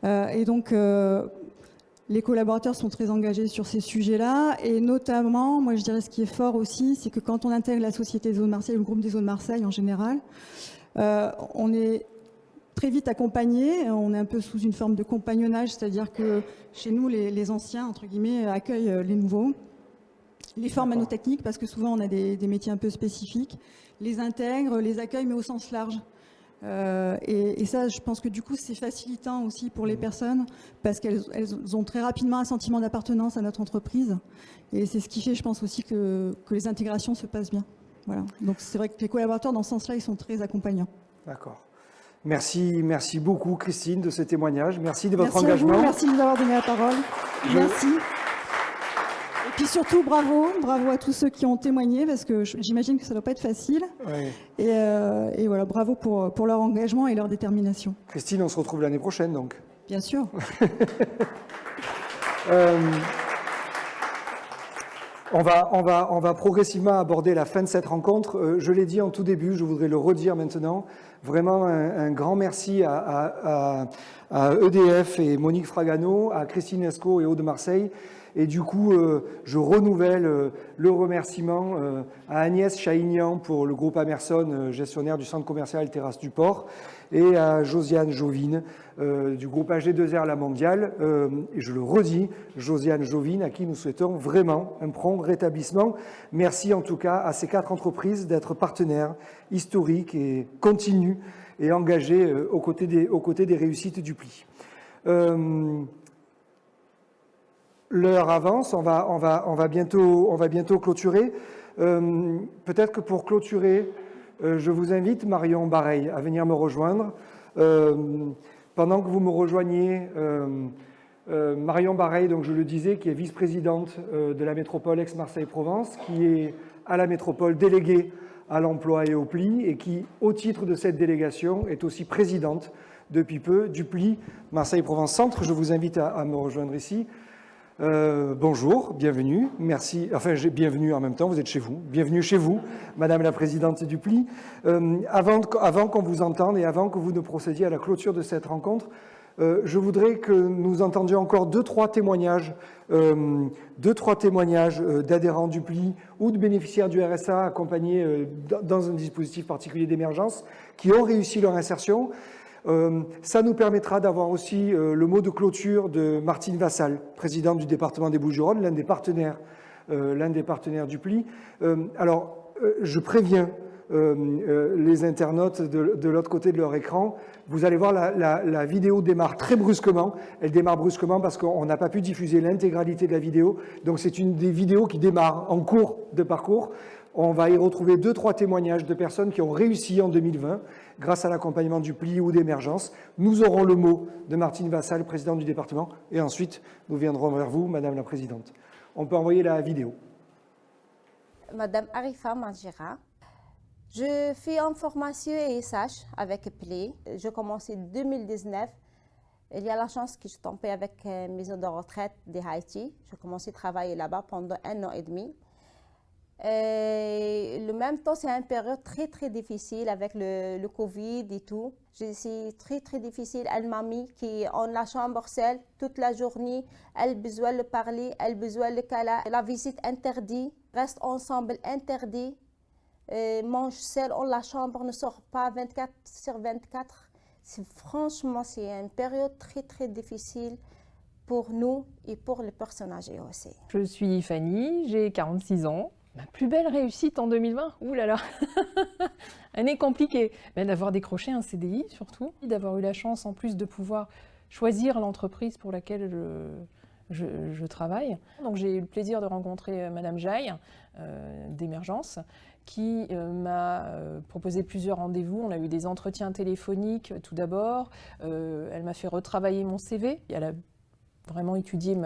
Et donc, les collaborateurs sont très engagés sur ces sujets-là. Et notamment, moi je dirais ce qui est fort aussi, c'est que quand on intègre la Société des eaux de Marseille, ou le groupe des eaux de Marseille en général, on est très vite accompagné. On est un peu sous une forme de compagnonnage, c'est-à-dire que chez nous, les anciens, entre guillemets, accueillent les nouveaux, les forment à nos techniques, parce que souvent on a des métiers un peu spécifiques, les intègrent, les accueillent, mais au sens large. Et ça, je pense que du coup, c'est facilitant aussi pour les personnes, parce qu'elles ont très rapidement un sentiment d'appartenance à notre entreprise. Et c'est ce qui fait, je pense aussi, que les intégrations se passent bien. Voilà. Donc c'est vrai que les collaborateurs, dans ce sens-là, ils sont très accompagnants. D'accord. Merci beaucoup Christine de ce témoignage. Merci de votre merci engagement. À vous, merci de nous avoir donné la parole. Merci. Et puis surtout, bravo à tous ceux qui ont témoigné, parce que j'imagine que ça ne doit pas être facile. Oui. Et voilà, bravo pour leur engagement et leur détermination. Christine, on se retrouve l'année prochaine donc. Bien sûr. On va progressivement aborder la fin de cette rencontre. Je l'ai dit en tout début, je voudrais le redire maintenant. Vraiment un grand merci à EDF et Monique Fragano, à Christine Esco et Eau de Marseille. Et du coup, je renouvelle le remerciement à Agnès Chaignan pour le groupe Amerson, gestionnaire du centre commercial Terrasse du Port, et à Josiane Jovine du groupe AG2R La Mondiale. Et je le redis, Josiane Jovine, à qui nous souhaitons vraiment un prompt rétablissement. Merci en tout cas à ces 4 entreprises d'être partenaires historiques et continus et engagés aux côtés des réussites du pli. L'heure avance, on va bientôt clôturer. Peut-être que pour clôturer, je vous invite, Marion Bareil, à venir me rejoindre. Pendant que vous me rejoignez, Marion Bareil, donc je le disais, qui est vice-présidente de la métropole Aix-Marseille-Provence, qui est à la métropole déléguée à l'emploi et au pli, et qui, au titre de cette délégation, est aussi présidente depuis peu du pli Marseille-Provence-Centre. Je vous invite à me rejoindre ici. Bonjour, bienvenue, merci, enfin bienvenue en même temps, vous êtes chez vous, bienvenue chez vous, Madame la Présidente du pli. Avant qu'on vous entende et avant que vous ne procédiez à la clôture de cette rencontre, je voudrais que nous entendions encore deux, trois témoignages d'adhérents du pli ou de bénéficiaires du RSA accompagnés dans un dispositif particulier d'émergence qui ont réussi leur insertion. Ça nous permettra d'avoir aussi le mot de clôture de Martine Vassal, présidente du département des Bouches-du-Rhône, l'un des partenaires du pli. Alors, je préviens les internautes de l'autre côté de leur écran. Vous allez voir, la vidéo démarre très brusquement. Elle démarre brusquement parce qu'on n'a pas pu diffuser l'intégralité de la vidéo. Donc, c'est une des vidéos qui démarre en cours de parcours. On va y retrouver 2-3 témoignages de personnes qui ont réussi en 2020 grâce à l'accompagnement du pli ou d'émergence. Nous aurons le mot de Martine Vassal, présidente du département, et ensuite nous viendrons vers vous, Madame la Présidente. On peut envoyer la vidéo. Madame Arifa Manjira. Je fais en formation ESH avec PLI. Je commence en 2019. Il y a la chance que je tombe avec maison de retraite de Haïti. Je commence à travailler là-bas pendant 1 an et demi. Et le même temps, c'est une période très très difficile avec le Covid et tout. C'est très très difficile. Elle m'a mis qui en la chambre seule toute la journée. Elle a besoin de parler, elle a besoin de câlin. La visite interdite, reste ensemble interdit. Mange seul en la chambre, ne sort pas 24/24. Franchement, c'est une période très très difficile pour nous et pour les personnes âgées aussi. Je suis Fanny, j'ai 46 ans. Ma plus belle réussite en 2020, ouh là là, année compliquée, mais d'avoir décroché un CDI surtout, d'avoir eu la chance en plus de pouvoir choisir l'entreprise pour laquelle je travaille. Donc j'ai eu le plaisir de rencontrer Madame Jaille d'Émergence, qui m'a proposé plusieurs rendez-vous. On a eu des entretiens téléphoniques tout d'abord. Elle m'a fait retravailler mon CV. Elle a vraiment étudié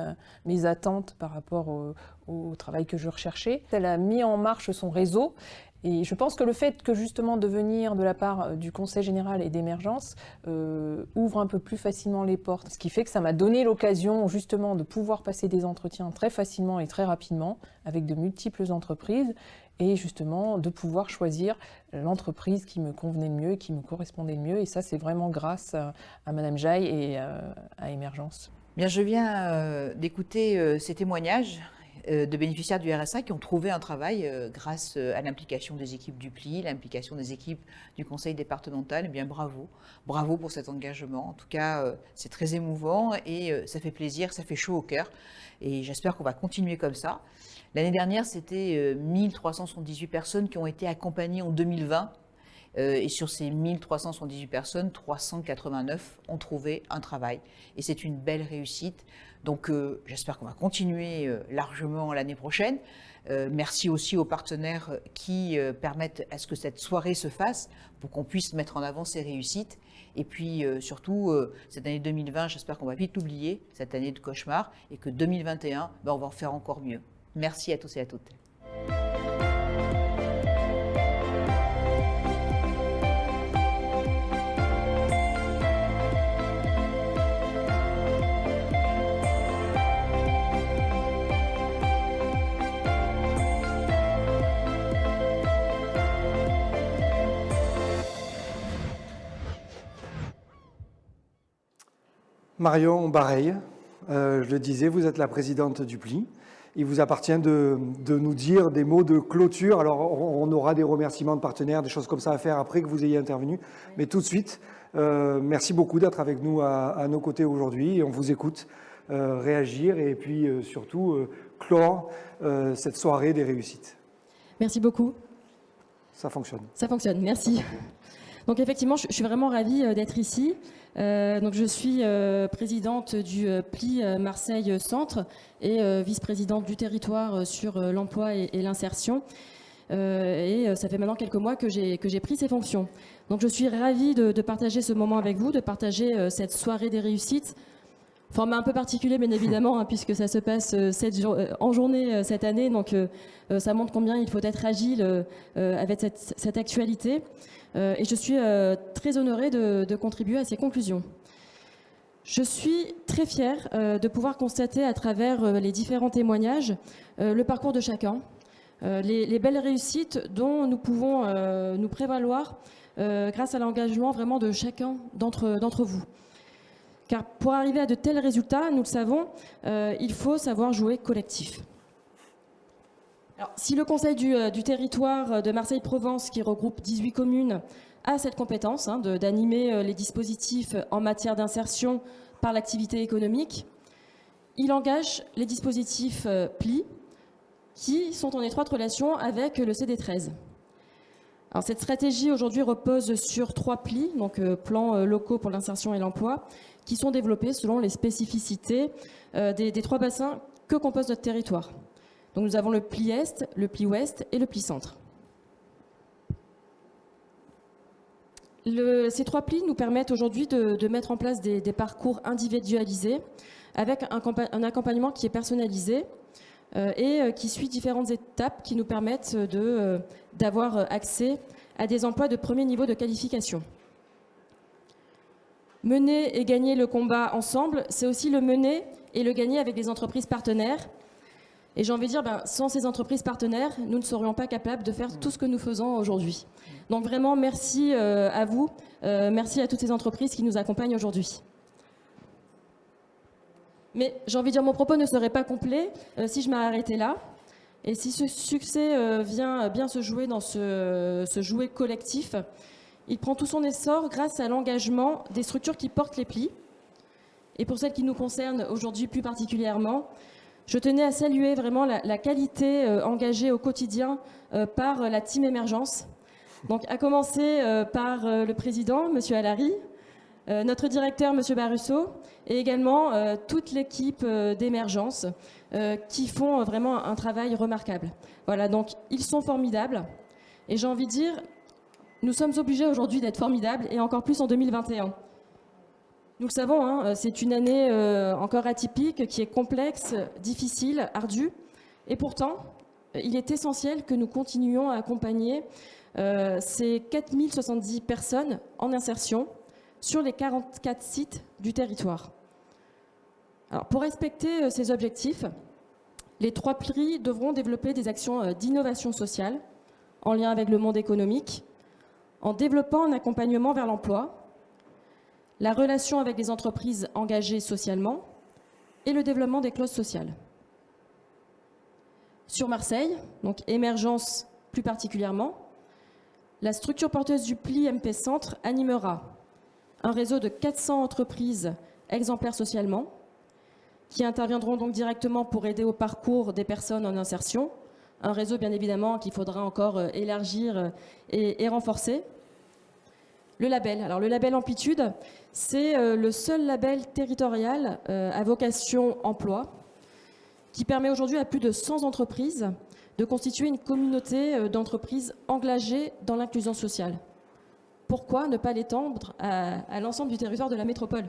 mes attentes par rapport au travail que je recherchais. Elle a mis en marche son réseau. Et je pense que le fait que justement de venir de la part du Conseil général et d'émergence ouvre un peu plus facilement les portes. Ce qui fait que ça m'a donné l'occasion justement de pouvoir passer des entretiens très facilement et très rapidement avec de multiples entreprises et justement de pouvoir choisir l'entreprise qui me convenait le mieux et qui me correspondait le mieux. Et ça, c'est vraiment grâce à Madame Jaille et à Émergence. Bien, je viens d'écouter ces témoignages de bénéficiaires du RSA qui ont trouvé un travail grâce à l'implication des équipes du PLI, l'implication des équipes du conseil départemental. Eh bien, bravo. Bravo pour cet engagement. En tout cas, c'est très émouvant et ça fait plaisir, ça fait chaud au cœur. Et j'espère qu'on va continuer comme ça. L'année dernière, c'était 1378 personnes qui ont été accompagnées en 2020. Et sur ces 1378 personnes, 389 ont trouvé un travail. Et c'est une belle réussite. Donc j'espère qu'on va continuer largement l'année prochaine. Merci aussi aux partenaires qui permettent à ce que cette soirée se fasse pour qu'on puisse mettre en avant ces réussites. Et puis surtout, cette année 2020, j'espère qu'on va vite l'oublier, cette année de cauchemar, et que 2021, on va en faire encore mieux. Merci à tous et à toutes. Marion Bareil, je le disais, vous êtes la présidente du PLI. Il vous appartient de nous dire des mots de clôture. Alors, on aura des remerciements de partenaires, des choses comme ça à faire après que vous ayez intervenu. Mais tout de suite, merci beaucoup d'être avec nous à nos côtés aujourd'hui. Et on vous écoute réagir et puis surtout clore cette soirée des réussites. Merci beaucoup. Ça fonctionne. Ça fonctionne, merci. Donc effectivement, je suis vraiment ravie d'être ici. Donc je suis présidente du PLI Marseille Centre et vice-présidente du territoire sur l'emploi et l'insertion. Et ça fait maintenant quelques mois que j'ai pris ces fonctions. Donc je suis ravie de partager ce moment avec vous, de partager cette soirée des réussites. Format un peu particulier, bien évidemment, hein, puisque ça se passe en journée cette année. Donc ça montre combien il faut être agile avec cette actualité. Et je suis très honorée de contribuer à ces conclusions. Je suis très fière de pouvoir constater à travers les différents témoignages le parcours de chacun, les belles réussites dont nous pouvons nous prévaloir grâce à l'engagement vraiment de chacun d'entre vous. Car pour arriver à de tels résultats, nous le savons, il faut savoir jouer collectif. Alors, si le Conseil du territoire de Marseille-Provence, qui regroupe 18 communes, a cette compétence d'animer les dispositifs en matière d'insertion par l'activité économique, il engage les dispositifs PLI qui sont en étroite relation avec le CD13. Alors, cette stratégie aujourd'hui repose sur 3 PLI, donc plans locaux pour l'insertion et l'emploi, qui sont développés selon les spécificités des 3 bassins que compose notre territoire. Donc nous avons le PLI Est, le PLI Ouest et le PLI Centre. Ces 3 plis nous permettent aujourd'hui de mettre en place des parcours individualisés avec un accompagnement qui est personnalisé et qui suit différentes étapes qui nous permettent d'avoir accès à des emplois de premier niveau de qualification. Mener et gagner le combat ensemble, c'est aussi le mener et le gagner avec des entreprises partenaires. Et j'ai envie de dire, sans ces entreprises partenaires, nous ne serions pas capables de faire tout ce que nous faisons aujourd'hui. Donc vraiment, merci à vous, merci à toutes ces entreprises qui nous accompagnent aujourd'hui. Mais j'ai envie de dire, mon propos ne serait pas complet si je m'arrêtais là. Et si ce succès vient bien se jouer dans ce jouet collectif, il prend tout son essor grâce à l'engagement des structures qui portent les plis. Et pour celles qui nous concernent aujourd'hui plus particulièrement, je tenais à saluer vraiment la qualité engagée au quotidien par la team Émergence. Donc, à commencer par le président, M. Allary, notre directeur, M. Barusso, et également toute l'équipe d'Émergence qui font vraiment un travail remarquable. Voilà, donc ils sont formidables. Et j'ai envie de dire, nous sommes obligés aujourd'hui d'être formidables, et encore plus en 2021. Nous le savons, hein, c'est une année encore atypique, qui est complexe, difficile, ardue. Et pourtant, il est essentiel que nous continuions à accompagner ces 4070 personnes en insertion sur les 44 sites du territoire. Alors, pour respecter ces objectifs, les 3 PLI devront développer des actions d'innovation sociale en lien avec le monde économique, en développant un accompagnement vers l'emploi, la relation avec les entreprises engagées socialement et le développement des clauses sociales. Sur Marseille, donc émergence plus particulièrement, la structure porteuse du PLI MP Centre animera un réseau de 400 entreprises exemplaires socialement, qui interviendront donc directement pour aider au parcours des personnes en insertion. Un réseau, bien évidemment, qu'il faudra encore élargir et renforcer. Le label. Alors, le label Amplitude, c'est le seul label territorial à vocation emploi qui permet aujourd'hui à plus de 100 entreprises de constituer une communauté d'entreprises engagées dans l'inclusion sociale. Pourquoi ne pas l'étendre à l'ensemble du territoire de la métropole ?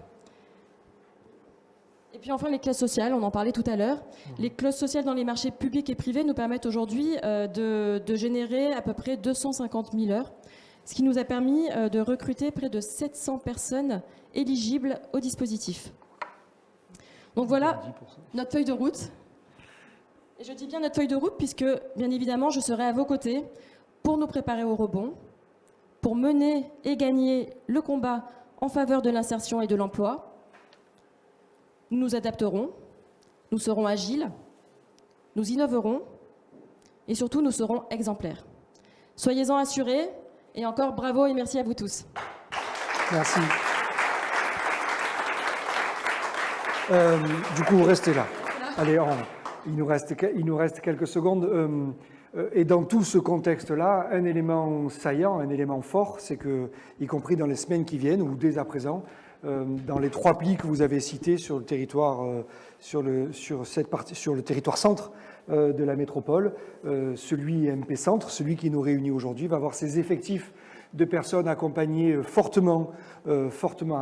Et puis enfin, les clauses sociales, on en parlait tout à l'heure. Les clauses sociales dans les marchés publics et privés nous permettent aujourd'hui de générer à peu près 250 000 heures, ce qui nous a permis de recruter près de 700 personnes éligibles au dispositif. Donc voilà notre feuille de route. Et je dis bien notre feuille de route puisque, bien évidemment, je serai à vos côtés pour nous préparer au rebond, pour mener et gagner le combat en faveur de l'insertion et de l'emploi. Nous nous adapterons, nous serons agiles, nous innoverons et surtout nous serons exemplaires. Soyez-en assurés et encore bravo et merci à vous tous. Merci. Du coup, restez là. Allez, il nous reste quelques secondes. Et dans tout ce contexte-là, un élément saillant, un élément fort, c'est que, y compris dans les semaines qui viennent ou dès à présent, dans les 3 plis que vous avez cités sur le territoire, sur le territoire centre de la métropole, celui MP Centre, celui qui nous réunit aujourd'hui, va avoir ses effectifs de personnes accompagnées fortement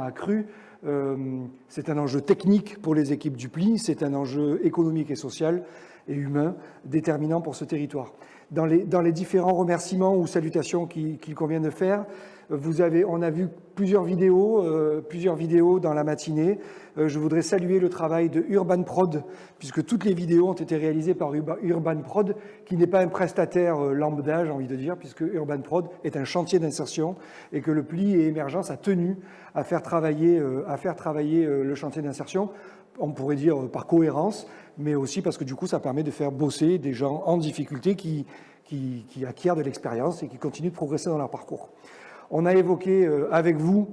accrus. C'est un enjeu technique pour les équipes du PLI, c'est un enjeu économique et social et humain déterminant pour ce territoire. Dans les différents remerciements ou salutations qu'il convient de faire, on a vu plusieurs vidéos dans la matinée. Je voudrais saluer le travail de Urban Prod, puisque toutes les vidéos ont été réalisées par Urban Prod, qui n'est pas un prestataire lambda, j'ai envie de dire, puisque Urban Prod est un chantier d'insertion et que le PLI et Émergence a tenu à faire travailler le chantier d'insertion. On pourrait dire par cohérence, mais aussi parce que du coup, ça permet de faire bosser des gens en difficulté qui acquièrent de l'expérience et qui continuent de progresser dans leur parcours. On a évoqué avec vous,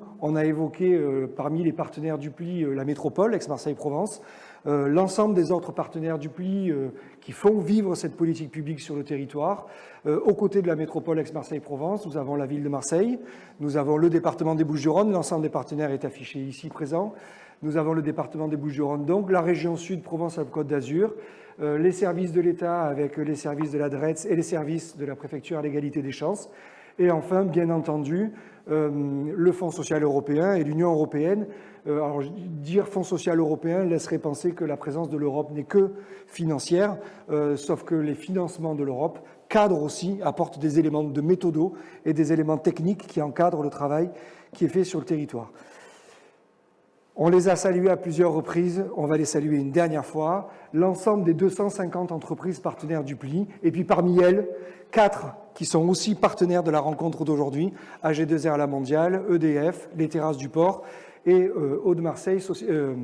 parmi les partenaires du PLI, la métropole, Aix-Marseille-Provence, l'ensemble des autres partenaires du PLI qui font vivre cette politique publique sur le territoire. Aux côtés de la métropole Aix-Marseille-Provence, nous avons la ville de Marseille, nous avons le département des Bouches-du-Rhône, l'ensemble des partenaires est affiché ici présent. Nous avons le département des Bouches-du-Rhône, donc la région sud, Provence-Alpes-Côte d'Azur, les services de l'État avec les services de la DRETS et les services de la préfecture à l'égalité des chances. Et enfin, bien entendu, le Fonds social européen et l'Union européenne. Alors, dire Fonds social européen laisserait penser que la présence de l'Europe n'est que financière, sauf que les financements de l'Europe cadrent aussi, apportent des éléments de méthodo et des éléments techniques qui encadrent le travail qui est fait sur le territoire. On les a salués à plusieurs reprises, on va les saluer une dernière fois. L'ensemble des 250 entreprises partenaires du PLI, et puis parmi elles, 4 qui sont aussi partenaires de la rencontre d'aujourd'hui, AG2R La Mondiale, EDF, les Terrasses du Port et Eaux-de-Marseille, Société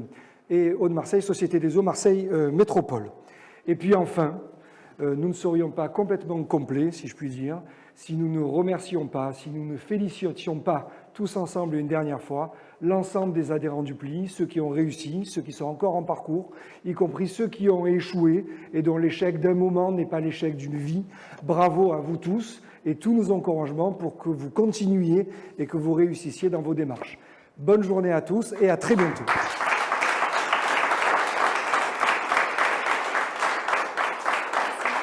des Eaux Marseille Métropole. Et puis enfin, nous ne serions pas complètement complets, si je puis dire, si nous ne remercions pas, si nous ne félicitions pas tous ensemble une dernière fois l'ensemble des adhérents du PLI, ceux qui ont réussi, ceux qui sont encore en parcours, y compris ceux qui ont échoué et dont l'échec d'un moment n'est pas l'échec d'une vie. Bravo à vous tous et tous nos encouragements pour que vous continuiez et que vous réussissiez dans vos démarches. Bonne journée à tous et à très bientôt.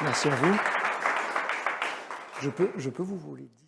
Merci à vous. Je peux vous les dire.